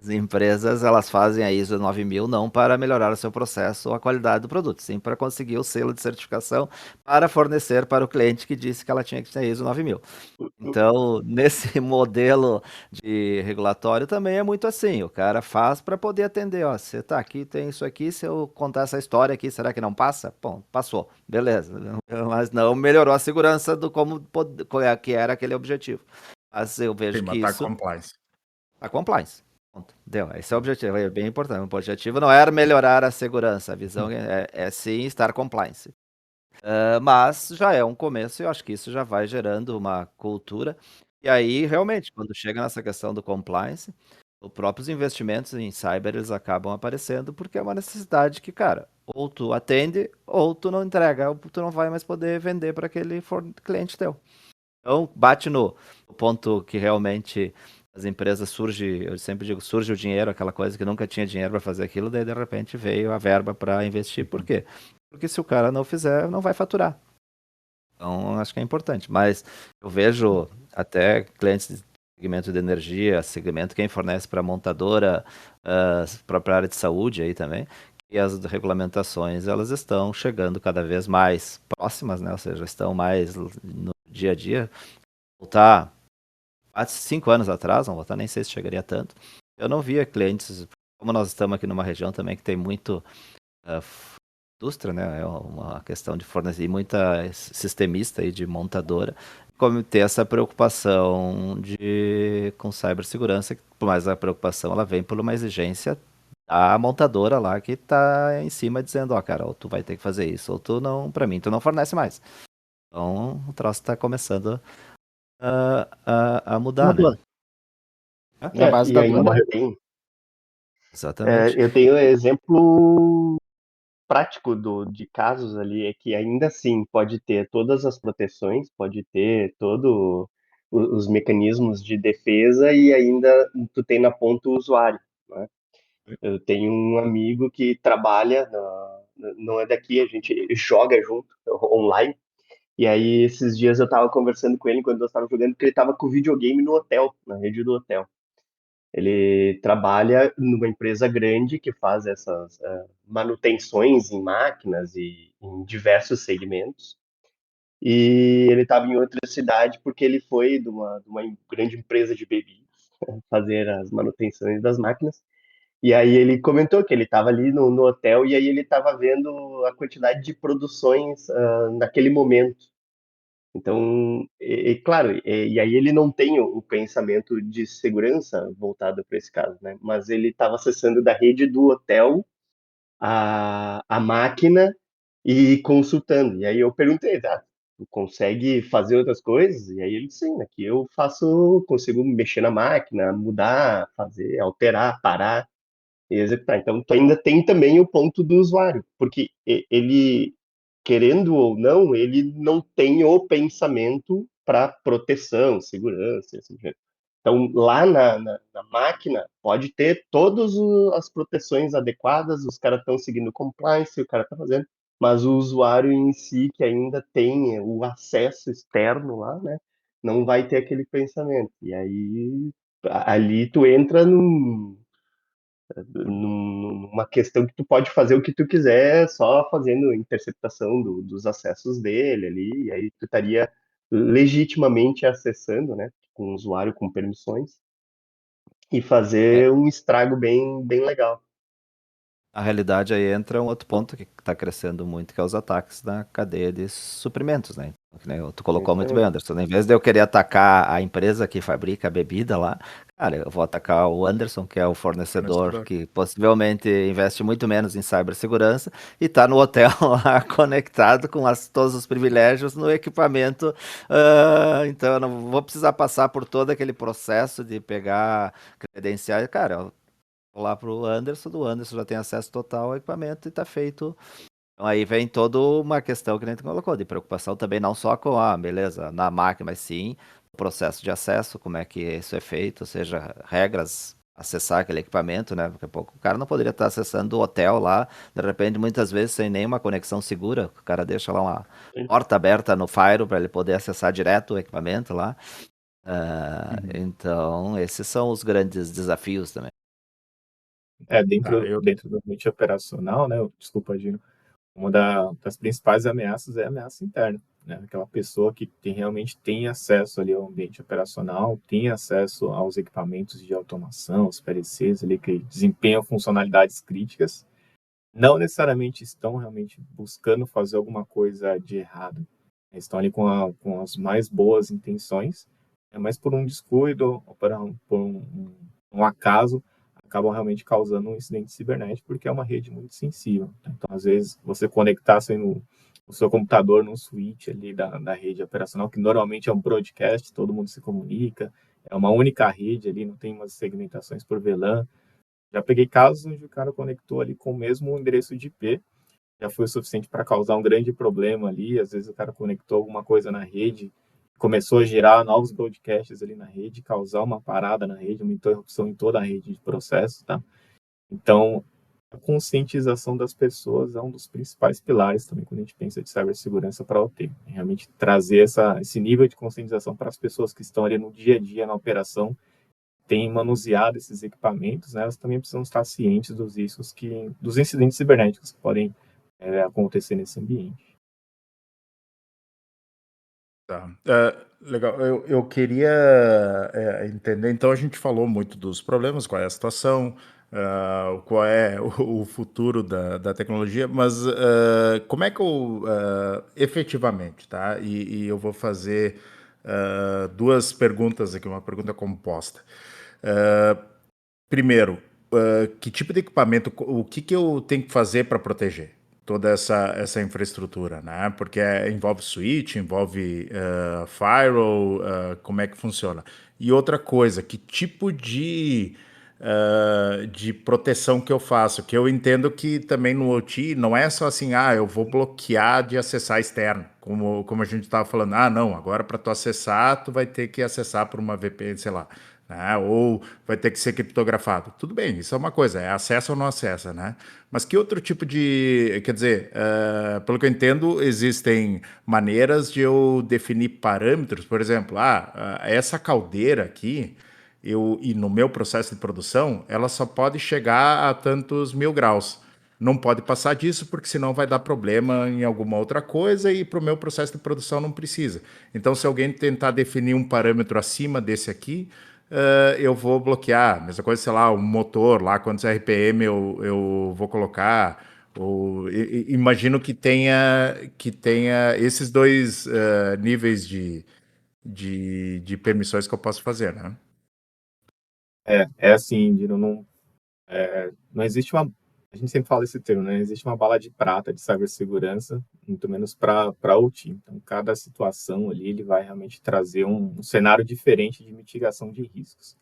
as empresas elas fazem a ISO 9000 não para melhorar o seu processo ou a qualidade do produto, sim para conseguir o selo de certificação para fornecer para o cliente que disse que ela tinha que ter ISO 9000. Então, nesse modelo de regulatório também é muito assim, o cara faz para poder atender, ó, você tá aqui, tem isso aqui, se eu contar essa história aqui, será que não passa? Bom, passou, beleza, mas não melhorou a segurança do que era aquele objetivo. Mas eu Sim, vejo que matar isso compliance. a compliance. Ponto. Deu. Esse é o objetivo, é bem importante. O objetivo não era melhorar a segurança, a visão é sim estar compliance. Mas já é um começo e eu acho que isso já vai gerando uma cultura. E aí, realmente, quando chega nessa questão do compliance, os próprios investimentos em cyber eles acabam aparecendo porque é uma necessidade que, cara, ou tu atende ou tu não entrega, ou tu não vai mais poder vender para aquele cliente teu. Então, bate no ponto que realmente as empresas surge, eu sempre digo, surge o dinheiro, aquela coisa que nunca tinha dinheiro para fazer aquilo, daí de repente veio a verba para investir. Por quê? Porque se o cara não fizer, não vai faturar. Então, acho que é importante. Mas eu vejo até clientes de segmento de energia, segmento quem fornece para montadora, própria área de saúde aí também, e as regulamentações elas estão chegando cada vez mais próximas, né? Ou seja, estão mais no dia a dia. Voltar há 5 anos atrás, não voltar nem sei se chegaria tanto, eu não via clientes, como nós estamos aqui numa região também que tem muito indústria, né? É uma questão de fornecer muita sistemista e de montadora, como ter essa preocupação com cibersegurança, mas a preocupação ela vem por uma exigência da montadora lá que está em cima dizendo, ó, cara, ou tu vai ter que fazer isso, ou tu não, para mim, tu não fornece mais. Então, o troço está começando a mudar, né? Mudou. Na base E da dor. ainda tem, Exatamente. eu tenho exemplo prático de casos ali, é que ainda assim pode ter todas as proteções, pode ter todo os mecanismos de defesa e ainda tu tem na ponta o usuário, né? Eu tenho um amigo que trabalha, não é daqui, a gente joga junto online, E aí, esses dias eu tava conversando com ele enquanto eu estava jogando, porque ele tava com videogame no hotel, na rede do hotel. Ele trabalha numa empresa grande que faz essas manutenções em máquinas e em diversos segmentos. E ele estava em outra cidade porque ele foi de uma grande empresa de bebidas fazer as manutenções das máquinas. E aí ele comentou que ele estava ali no hotel e aí ele estava vendo a quantidade de produções naquele momento. Então, claro, e aí ele não tem o pensamento de segurança voltado para esse caso, né? Mas ele estava acessando da rede do hotel a máquina e consultando. E aí eu perguntei, tu consegue fazer outras coisas? E aí ele disse, sim, aqui eu faço, consigo mexer na máquina, mudar, fazer, alterar, parar e executar. Então, tu ainda tem também o ponto do usuário, porque ele, querendo ou não, ele não tem o pensamento para proteção, segurança, assim, por. Então, lá na máquina, pode ter todas as proteções adequadas, os caras estão seguindo compliance, o cara está fazendo, mas o usuário em si, que ainda tem o acesso externo lá, né, não vai ter aquele pensamento. E aí, ali tu entra numa questão que tu pode fazer o que tu quiser, só fazendo interceptação dos acessos dele ali, e aí tu estaria legitimamente acessando, né, com o usuário com permissões, e É, fazer um estrago bem, bem legal. a realidade aí entra um outro ponto que está crescendo muito, que é os ataques na cadeia de suprimentos, né? Que nem tu É colocou isso muito aí. bem, Anderson. Em vez de eu querer atacar a empresa que fabrica a bebida lá, cara, eu vou atacar o Anderson, que é o fornecedor Fornecedor. que possivelmente investe muito menos em cibersegurança e está no hotel lá conectado com todos os privilégios no equipamento. Então eu não vou precisar passar por todo aquele processo de pegar credenciais. Cara, lá pro Anderson, do Anderson já tem acesso total ao equipamento e tá feito. Então aí vem toda uma questão que a gente colocou, de preocupação também não só com, beleza, na máquina, mas sim o processo de acesso, como é que isso é feito, ou seja, regras, acessar aquele equipamento, né? Porque pouco o cara não poderia estar acessando o hotel lá, de repente, muitas vezes sem nenhuma conexão segura, o cara deixa lá uma porta aberta no Fire para ele poder acessar direto o equipamento lá. Uhum. Então, esses são os grandes desafios também. Tá, Dentro do ambiente operacional, né? Desculpa, Gino. Uma das principais ameaças é a ameaça interna, né? Aquela pessoa que realmente tem acesso ali ao ambiente operacional, tem acesso aos equipamentos de automação, os PLCs ali que desempenham funcionalidades críticas, não necessariamente estão realmente buscando fazer alguma coisa de errado. Estão ali com as mais boas intenções, mas por um descuido, ou por um acaso, acabam realmente causando um incidente cibernético, porque é uma rede muito sensível. Então, às vezes, você conectar o seu computador num switch ali da rede operacional, que normalmente é um broadcast, todo mundo se comunica, é uma única rede ali, não tem umas segmentações por VLAN. Já peguei casos onde o cara conectou ali com o mesmo endereço de IP, já foi o suficiente para causar um grande problema ali. Às vezes o cara conectou alguma coisa na rede, começou a gerar novos broadcasts ali na rede, causar uma parada na rede, uma interrupção em toda a rede de processo, tá? Então, a conscientização das pessoas é um dos principais pilares também quando a gente pensa de cibersegurança para a OT. Realmente trazer esse nível de conscientização para as pessoas que estão ali no dia a dia, na operação, têm manuseado esses equipamentos, né, elas também precisam estar cientes dos riscos dos incidentes cibernéticos que podem acontecer nesse ambiente. Tá. Legal. Eu queria entender. Então, a gente falou muito dos problemas, qual é a situação, qual é o futuro da tecnologia, mas como é que eu efetivamente, tá? E eu vou fazer duas perguntas aqui, uma pergunta composta. Ah, Primeiro, que tipo de equipamento, o que que eu tenho que fazer para proteger toda essa infraestrutura, né? Porque envolve switch, envolve firewall, como é que funciona? E outra coisa, que tipo de proteção que eu faço? Que eu entendo que também no OT não é só assim, eu vou bloquear de acessar externo, como a gente estava falando, não, agora para tu acessar, tu vai ter que acessar por uma VPN, sei lá, né? Ou vai ter que ser criptografado. Tudo bem, isso é uma coisa, é acesso ou não acesso, né? Mas que outro tipo de... Quer dizer, pelo que eu entendo, existem maneiras de eu definir parâmetros, por exemplo, essa caldeira aqui, e no meu processo de produção, ela só pode chegar a tantos mil graus. Não pode passar disso, porque senão vai dar problema em alguma outra coisa e para o meu processo de produção não precisa. Então, se alguém tentar definir um parâmetro acima desse aqui, eu vou bloquear. Mesma coisa, sei lá, um motor lá, quantos RPM eu vou colocar. Ou, imagino que tenha esses dois níveis de permissões que eu posso fazer, né? É assim, Dino, não existe uma. A gente sempre fala esse termo, né? Não existe uma bala de prata de cibersegurança, muito menos para OT. Então, cada situação ali ele vai realmente trazer um cenário diferente de mitigação de riscos.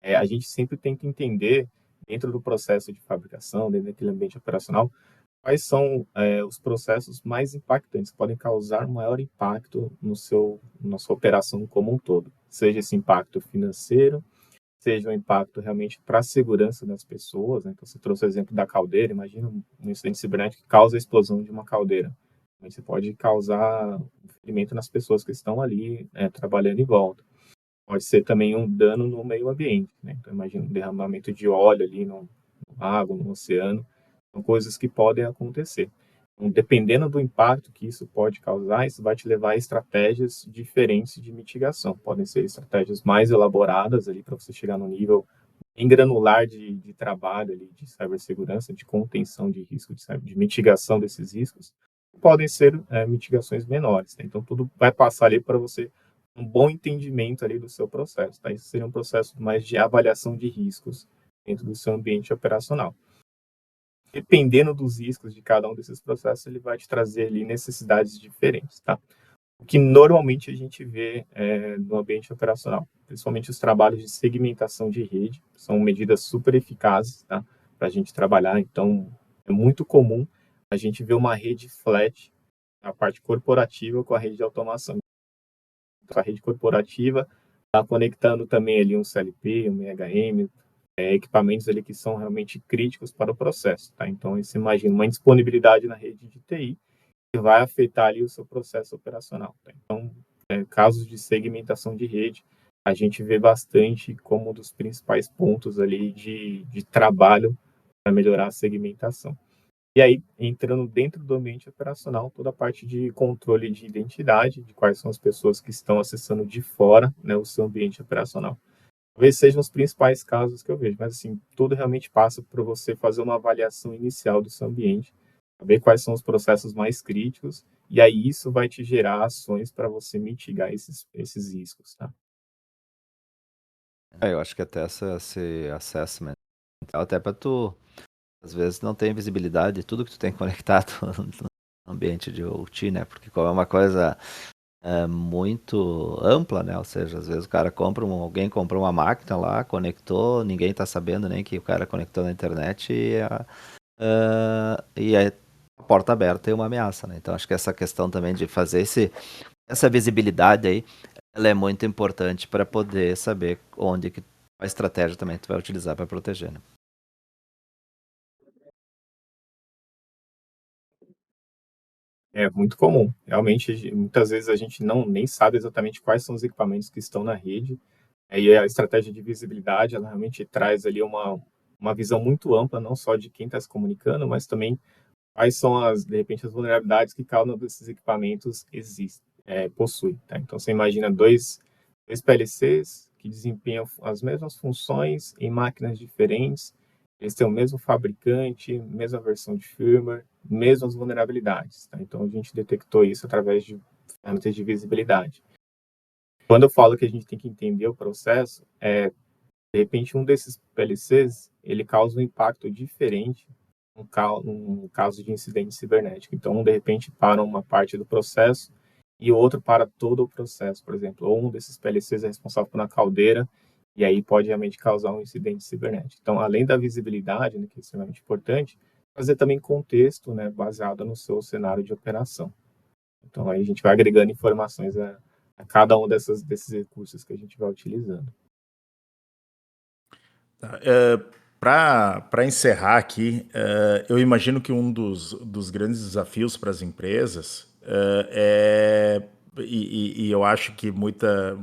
A gente sempre tem que entender, dentro do processo de fabricação, dentro daquele ambiente operacional, quais são os processos mais impactantes, que podem causar maior impacto na sua operação como um todo. Seja esse impacto financeiro, seja um impacto realmente para a segurança das pessoas, né? Então, você trouxe o exemplo da caldeira. Imagina um incidente cibernético que causa a explosão de uma caldeira. Você pode causar um ferimento nas pessoas que estão ali trabalhando em volta. Pode ser também um dano no meio ambiente, né? Então, imagina um derramamento de óleo ali no lago, no oceano. São coisas que podem acontecer. Então, dependendo do impacto que isso pode causar, isso vai te levar a estratégias diferentes de mitigação. Podem ser estratégias mais elaboradas ali para você chegar no nível em granular de trabalho ali, de cibersegurança, de contenção de risco, de mitigação desses riscos. Podem ser mitigações menores, né? Então, tudo vai passar ali para você um bom entendimento ali do seu processo, tá? Isso seria um processo mais de avaliação de riscos dentro do seu ambiente operacional. Dependendo dos riscos de cada um desses processos, ele vai te trazer ali necessidades diferentes, tá? O que normalmente a gente vê no ambiente operacional, principalmente os trabalhos de segmentação de rede, são medidas super eficazes, tá? Para a gente trabalhar. Então, é muito comum a gente ver uma rede flat, a parte corporativa com a rede de automação. A rede corporativa está conectando também ali um CLP, um EHM, equipamentos ali que são realmente críticos para o processo, tá? Então, você imagina uma indisponibilidade na rede de TI que vai afetar ali o seu processo operacional, tá? Então, casos de segmentação de rede, a gente vê bastante como um dos principais pontos ali de trabalho para melhorar a segmentação. E aí, entrando dentro do ambiente operacional, toda a parte de controle de identidade, de quais são as pessoas que estão acessando de fora, né, o seu ambiente operacional. Talvez sejam os principais casos que eu vejo, mas assim, tudo realmente passa por você fazer uma avaliação inicial do seu ambiente, ver quais são os processos mais críticos, e aí isso vai te gerar ações para você mitigar esses riscos, tá? Eu acho que até esse assessment, até para tu, às vezes não tem visibilidade de tudo que tu tem conectado no ambiente de OT, né? Porque como é uma coisa muito ampla, né? Ou seja, às vezes o cara alguém comprou uma máquina lá, conectou, ninguém tá sabendo nem que o cara conectou na internet e aí a porta aberta é uma ameaça, né? Então acho que essa questão também de fazer essa visibilidade aí, ela é muito importante para poder saber onde que a estratégia também tu vai utilizar para proteger, né? É muito comum. Realmente, muitas vezes a gente nem sabe exatamente quais são os equipamentos que estão na rede. E a estratégia de visibilidade, ela realmente traz ali uma visão muito ampla, não só de quem está se comunicando, mas também quais são de repente, as vulnerabilidades que cada um desses equipamentos possui, tá? Então, você imagina dois PLCs que desempenham as mesmas funções em máquinas diferentes, eles têm o mesmo fabricante, mesma versão de firmware, mesmas vulnerabilidades, tá? Então, a gente detectou isso através de ferramentas de visibilidade. Quando eu falo que a gente tem que entender o processo, de repente, um desses PLCs, ele causa um impacto diferente num caso de incidente cibernético. Então, de repente, para uma parte do processo e o outro para todo o processo, por exemplo. Ou um desses PLCs é responsável por uma caldeira e aí pode realmente causar um incidente cibernético. Então, além da visibilidade, né, que é extremamente importante, fazer também contexto, né, baseado no seu cenário de operação. Então, aí a gente vai agregando informações a cada um desses recursos que a gente vai utilizando. Para encerrar aqui, eu imagino que um dos grandes desafios para as empresas e eu acho que muita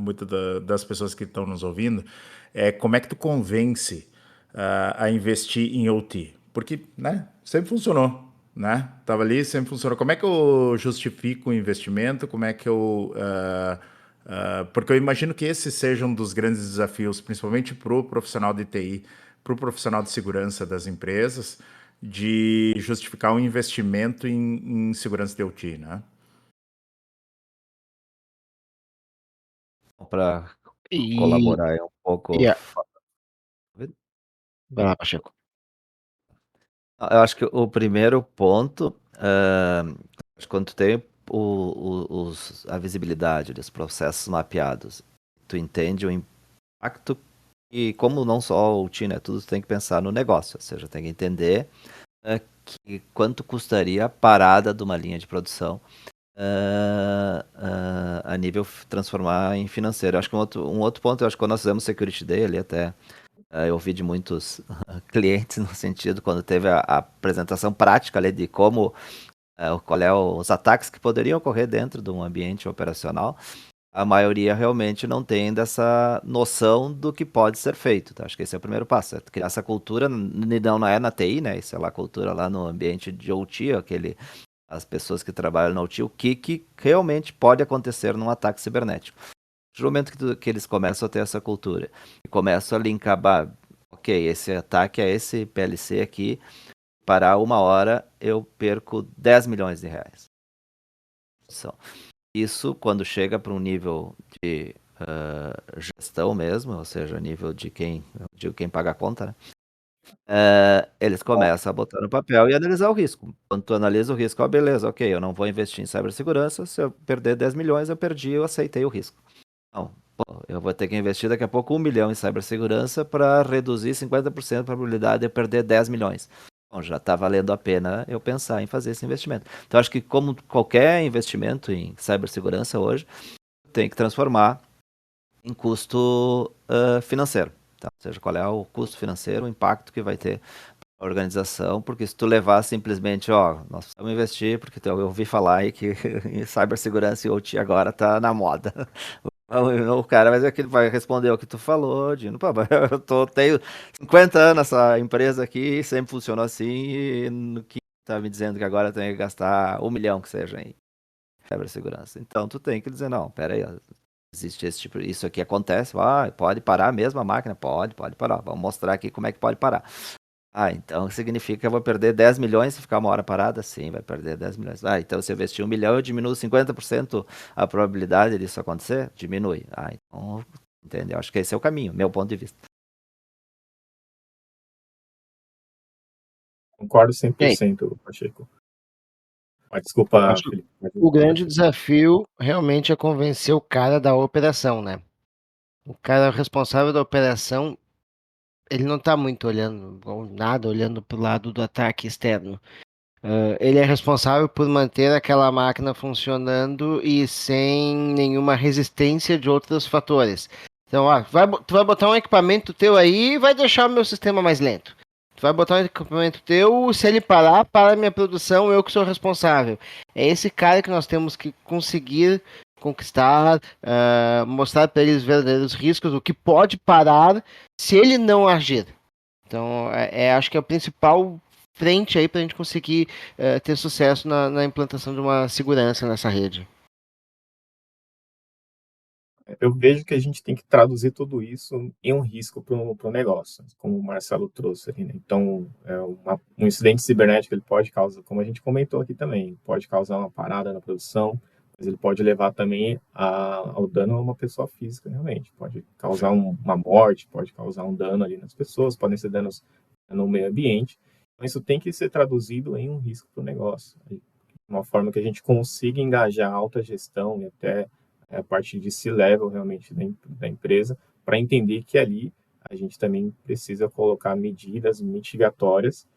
das pessoas que estão nos ouvindo, é como é que tu convence a investir em OT? Porque, né, sempre funcionou, né? Tava ali, sempre funcionou. Como é que eu justifico o investimento? Como é que eu... porque eu imagino que esse seja um dos grandes desafios, principalmente para o profissional de TI, para o profissional de segurança das empresas, de justificar um investimento em segurança de OT, né? Para E, colaborar aí um pouco. e vai lá, Pacheco. Eu acho que o primeiro ponto, acho que quando tu tem a visibilidade dos processos mapeados, tu entende o impacto e como não só o TI, né, tudo tu tem que pensar no negócio, ou seja, tem que entender que quanto custaria a parada de uma linha de produção a nível transformar em financeiro. Eu acho que um outro ponto, eu acho que quando nós fizemos Security Day ali até, eu ouvi de muitos clientes no sentido, quando teve a apresentação prática ali de como, qual é os ataques que poderiam ocorrer dentro de um ambiente operacional, a maioria realmente não tem dessa noção do que pode ser feito. Tá? Acho que esse é o primeiro passo, é criar essa cultura, não é na TI, né? Isso é lá a cultura lá no ambiente de OT, as pessoas que trabalham no OT, o que realmente pode acontecer num ataque cibernético. No momento que eles começam a ter essa cultura e começam a linkar, ok, esse ataque é esse PLC aqui, parar uma hora eu perco 10 milhões de reais. Isso quando chega para um nível de gestão mesmo, ou seja, nível de quem paga a conta, né? Eles começam a botar no papel e analisar o risco. Quando tu analisa o risco, beleza, ok, eu não vou investir em cibersegurança, se eu perder 10 milhões, eu perdi, eu aceitei o risco. Não, eu vou ter que investir daqui a pouco 1 milhão em cibersegurança para reduzir 50% a probabilidade de eu perder 10 milhões. Bom, já está valendo a pena eu pensar em fazer esse investimento. Então, acho que como qualquer investimento em cibersegurança hoje, tem que transformar em custo financeiro. Tá? Ou seja, qual é o custo financeiro, o impacto que vai ter a organização, porque se tu levar simplesmente, nós precisamos investir, porque eu ouvi falar aí que em cibersegurança e OT agora tá na moda. O cara vai responder o que tu falou, Dino. Pô, mas tenho 50 anos essa empresa aqui, sempre funcionou assim, e no que tá me dizendo que agora eu tenho que gastar 1 milhão que seja em cibersegurança. Então tu tem que dizer, não, pera aí, existe esse tipo, isso aqui acontece, pode parar mesmo a máquina? Pode parar. Vamos mostrar aqui como é que pode parar. Então significa que eu vou perder 10 milhões se ficar uma hora parada? Sim, vai perder 10 milhões. Então se eu investir 1 milhão, eu diminuo 50% a probabilidade disso acontecer? Diminui. Então, entendeu? Acho que esse é o caminho, meu ponto de vista. Concordo Bem, 100%, Pacheco. Desculpa, acho que Felipe. o grande desafio realmente é convencer o cara da operação, né? O cara responsável da operação, ele não tá muito olhando, ou nada, olhando pro lado do ataque externo. Ele é responsável por manter aquela máquina funcionando e sem nenhuma resistência de outros fatores. Então, tu vai botar um equipamento teu aí e vai deixar o meu sistema mais lento. Tu vai botar um equipamento teu, se ele parar, para a minha produção, eu que sou responsável. É esse cara que nós temos que conseguir conquistar, mostrar para eles os verdadeiros riscos, o que pode parar se ele não agir. Então, acho que é o principal frente aí para a gente conseguir ter sucesso na implantação de uma segurança nessa rede. Eu vejo que a gente tem que traduzir tudo isso em um risco para o negócio, como o Marcelo trouxe ali, né? Então, um incidente cibernético ele pode causar, como a gente comentou aqui também, pode causar uma parada na produção, mas ele pode levar também ao dano a uma pessoa física, realmente. Pode causar uma morte, pode causar um dano ali nas pessoas, podem ser danos no meio ambiente. Então, isso tem que ser traduzido em um risco para o negócio. De uma forma que a gente consiga engajar a alta gestão e até a partir de C-level realmente da empresa, para entender que ali a gente também precisa colocar medidas mitigatórias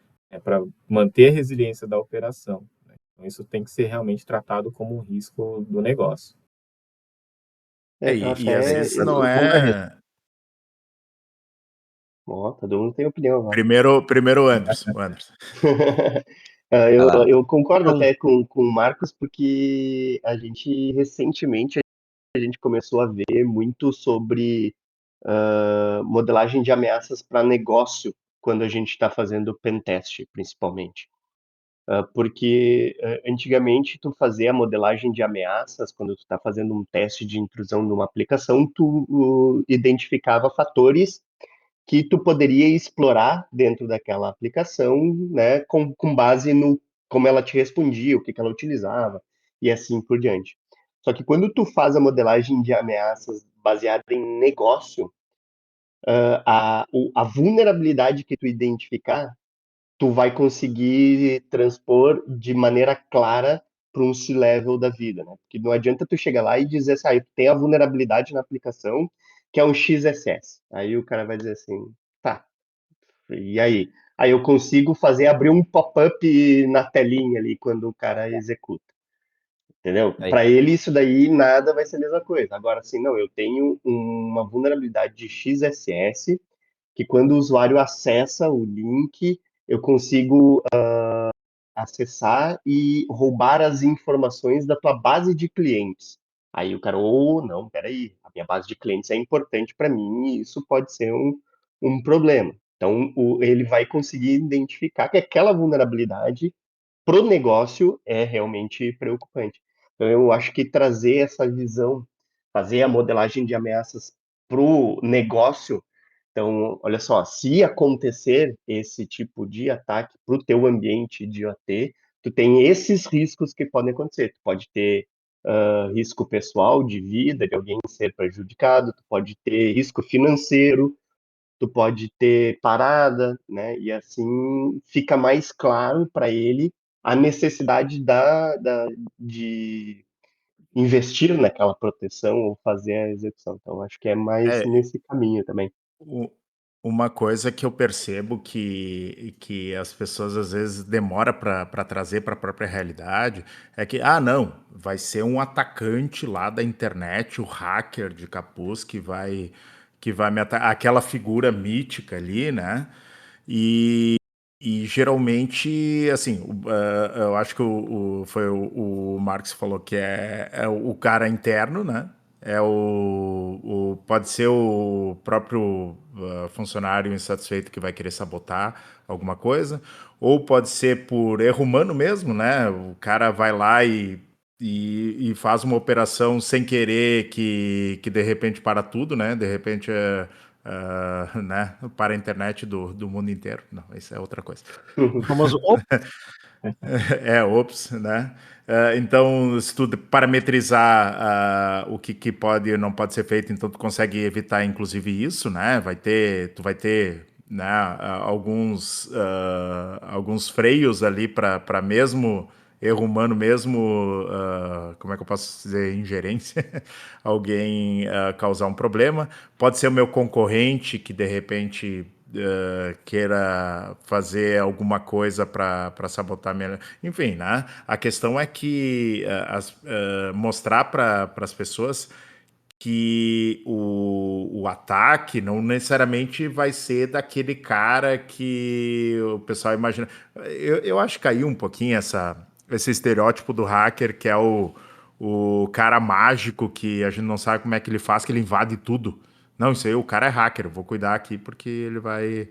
para manter a resiliência da operação. Né? Então, isso tem que ser realmente tratado como um risco do negócio. Eu E às até vezes não eu é. Ó, todo mundo tem opinião agora. Primeiro o Anderson. Eu, Vai lá. eu concordo Então, até com o Marcos, porque a gente recentemente a gente começou a ver muito sobre modelagem de ameaças para negócio quando a gente está fazendo pentest, principalmente. Porque antigamente tu fazia a modelagem de ameaças, quando tu está fazendo um teste de intrusão numa aplicação, tu identificava fatores que tu poderia explorar dentro daquela aplicação, né, com base no como ela te respondia, o que que ela utilizava e assim por diante. Só que quando tu faz a modelagem de ameaças baseada em negócio, a vulnerabilidade que tu identificar, tu vai conseguir transpor de maneira clara para um C-level da vida, né? Porque não adianta tu chegar lá e dizer assim, ah, tem a vulnerabilidade na aplicação que é um XSS. Aí o cara vai dizer assim, tá, e aí? Aí eu consigo fazer abrir um pop-up na telinha ali quando o cara executa, entendeu? Aí. Para ele isso daí nada vai ser a mesma coisa. Agora, assim, não, eu tenho uma vulnerabilidade de XSS que quando o usuário acessa o link, eu consigo acessar e roubar as informações da tua base de clientes. Aí o cara, não, peraí, a minha base de clientes é importante para mim e isso pode ser um problema. Então, ele vai conseguir identificar que aquela vulnerabilidade para o negócio é realmente preocupante. Então, eu acho que trazer essa visão, fazer a modelagem de ameaças para o negócio. Então, olha só, se acontecer esse tipo de ataque para o teu ambiente de IoT, tu tem esses riscos que podem acontecer. Tu pode ter risco pessoal de vida, de alguém ser prejudicado, tu pode ter risco financeiro, tu pode ter parada, né? E assim fica mais claro para ele a necessidade de investir naquela proteção ou fazer a execução. Então, acho que é mais É, nesse caminho também. u uma coisa que eu percebo que as pessoas às vezes demora para trazer para a própria realidade, é que: "Ah, não, vai ser um atacante lá da internet, o hacker de capuz que vai me atacar", aquela figura mítica ali, né. E geralmente, assim, eu acho que foi o Marx que falou que é o cara interno, né? Pode ser o próprio funcionário insatisfeito que vai querer sabotar alguma coisa, ou pode ser por erro humano mesmo, né? O cara vai lá e faz uma operação sem querer que de repente para tudo, né? De repente né, para a internet do mundo inteiro. Não, isso é outra coisa. o famoso opa, Ops, né? Então, se tu parametrizar o que pode e não pode ser feito, então tu consegue evitar, inclusive, isso, né? Tu vai ter, né, alguns freios ali para mesmo erro humano, mesmo, como é que eu posso dizer, ingerência, alguém causar um problema. Pode ser o meu concorrente que de repente queira fazer alguma coisa para sabotar minha. Enfim, né? A questão é que mostrar para as pessoas que o ataque não necessariamente vai ser daquele cara que o pessoal imagina. Eu acho que caiu um pouquinho esse estereótipo do hacker, que é o cara mágico que a gente não sabe como é que ele faz, que ele invade tudo. Não, isso aí, o cara é hacker, eu vou cuidar aqui porque ele vai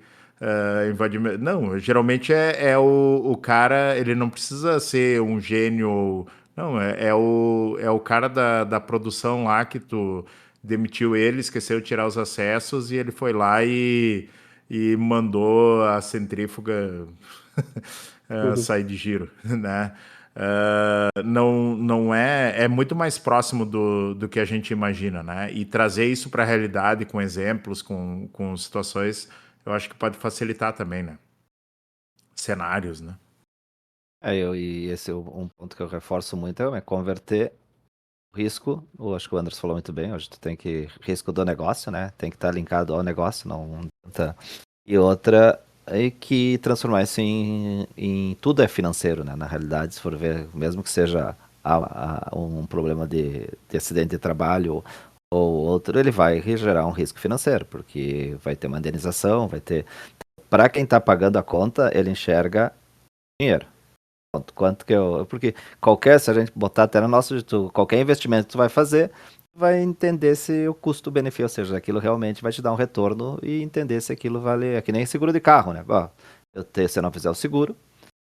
invadir. Não, geralmente é o cara, ele não precisa ser um gênio. Não, é o cara da produção lá que tu demitiu ele, esqueceu de tirar os acessos e ele foi lá e mandou a centrífuga sair de giro, né? Não é muito mais próximo do que a gente imagina, né? E trazer isso para a realidade com exemplos, com situações, eu acho que pode facilitar também, né? Cenários, né? E esse é um ponto que eu reforço muito é converter o risco, acho que o Anderson falou muito bem, hoje tu tem que, risco do negócio, né? Tem que estar linkado ao negócio, não tá. E outra é que transformar isso em tudo é financeiro, né? Na realidade, se for ver, mesmo que seja um problema de acidente de trabalho ou outro, ele vai gerar um risco financeiro, porque vai ter uma indenização, vai ter... Para quem está pagando a conta, ele enxerga dinheiro. Quanto que eu... Porque se a gente botar até no nosso... Qualquer investimento que tu vai fazer, vai entender se o custo-benefício, ou seja, aquilo realmente vai te dar um retorno e entender se aquilo vale... É que nem seguro de carro, né? Ó, se eu não fizer o seguro,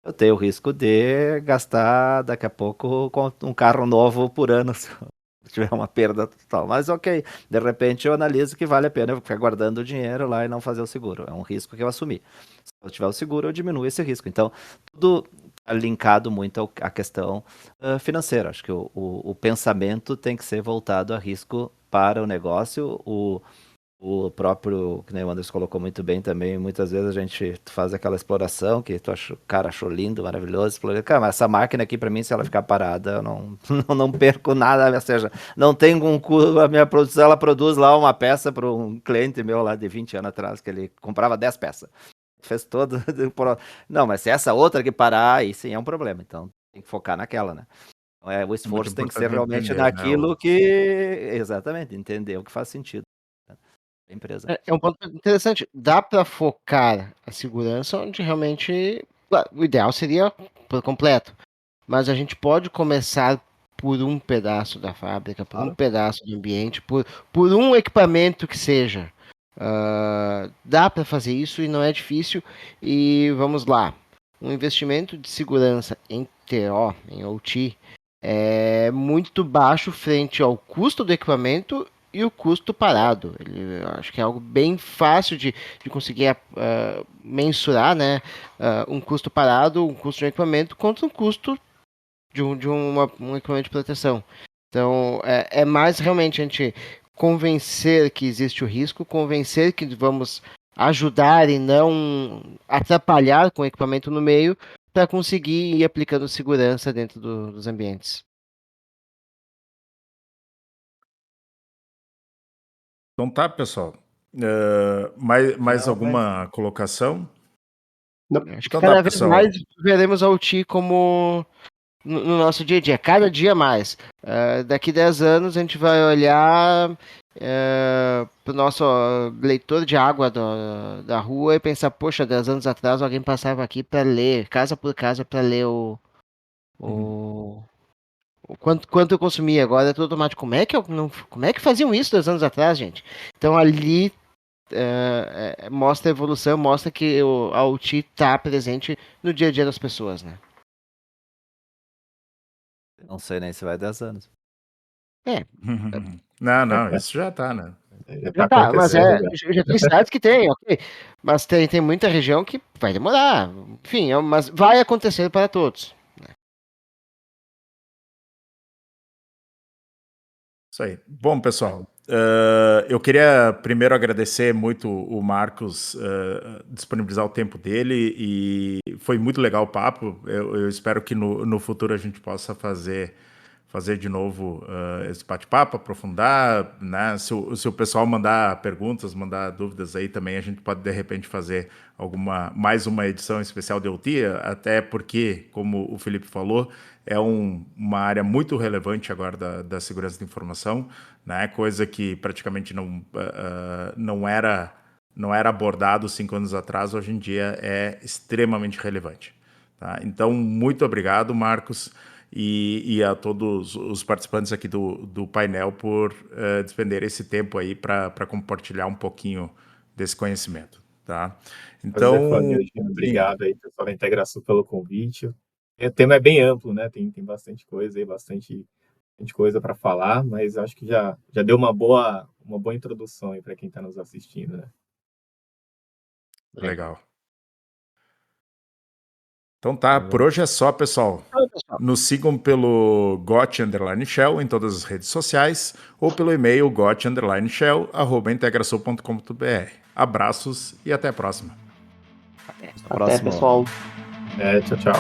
eu tenho o risco de gastar daqui a pouco com um carro novo por ano, se tiver uma perda total. Mas ok, de repente eu analiso que vale a pena eu ficar guardando o dinheiro lá e não fazer o seguro. É um risco que eu assumi. Se eu tiver o seguro, eu diminuo esse risco. Então, tudo tá linkado muito à questão financeira. Acho que o pensamento tem que ser voltado a risco para o negócio. O próprio, que nem o Anderson colocou muito bem também, muitas vezes a gente faz aquela exploração que o cara achou lindo, maravilhoso, explorei. Cara, mas essa máquina aqui para mim, se ela ficar parada, eu não perco nada, ou seja, não tem a minha produção, ela produz lá uma peça para um cliente meu lá de 20 anos atrás, que ele comprava 10 peças. Fez todo. Não, mas se essa outra que parar, aí sim é um problema, então tem que focar naquela, né? Então, o esforço tem que ser realmente entender, naquilo né, que... Exatamente, entender o que faz sentido. Empresa. É um ponto interessante. Dá para focar a segurança onde realmente o ideal seria por completo. Mas a gente pode começar por um pedaço da fábrica, por um pedaço do ambiente, por um equipamento que seja. Dá para fazer isso e não é difícil. E vamos lá. Um investimento de segurança em TO, em OT, é muito baixo frente ao custo do equipamento e o custo parado. Acho que é algo bem fácil de conseguir mensurar, né? Um custo parado, um custo de um equipamento contra um custo de um equipamento de proteção. Então, é mais realmente a gente convencer que existe o risco, convencer que vamos ajudar e não atrapalhar com o equipamento no meio para conseguir ir aplicando segurança dentro dos ambientes. Então tá, pessoal. Mais alguma colocação? Acho que Então tá, cada vez pessoal. mais veremos a UT como no nosso dia a dia, cada dia mais. Daqui 10 anos a gente vai olhar para o nosso leitor de água da rua e pensar, poxa, 10 anos atrás alguém passava aqui para ler, casa por casa, para ler o quanto eu consumia. Agora é tudo automático. Como é que faziam isso 10 anos atrás, gente? Então ali mostra a evolução, mostra que a UT está presente no dia a dia das pessoas, né? Não sei nem se vai 10 anos. Não, isso já tá, né? Já tá, mas acontecendo já. já tem cidades que tem, ok. Mas tem muita região que vai demorar. Enfim, mas vai acontecer para todos. Isso aí. Bom, pessoal, eu queria primeiro agradecer muito o Marcos disponibilizar o tempo dele e foi muito legal o papo. Eu espero que no futuro a gente possa fazer de novo esse bate-papo, aprofundar, né? Se o pessoal mandar perguntas, mandar dúvidas aí também, a gente pode de repente fazer mais uma edição especial de OT, até porque, como o Felipe falou, é uma área muito relevante agora da segurança da informação, né? Coisa que praticamente não era abordado 5 anos atrás, hoje em dia é extremamente relevante. Tá? Então, muito obrigado, Marcos, e a todos os participantes aqui do painel por despender esse tempo aí para compartilhar um pouquinho desse conhecimento. Tá? Então, Obrigado aí, pessoal da Integração, pelo convite. O tema é bem amplo, né? Tem bastante coisa aí, bastante coisa para falar, mas acho que já deu uma boa introdução aí para quem está nos assistindo, né? Legal. Então tá, por hoje é só, pessoal. Nos sigam pelo got_shell em todas as redes sociais ou pelo e-mail got_shell@integração.com.br. Abraços e até a próxima. Até, pessoal. Tchau, tchau.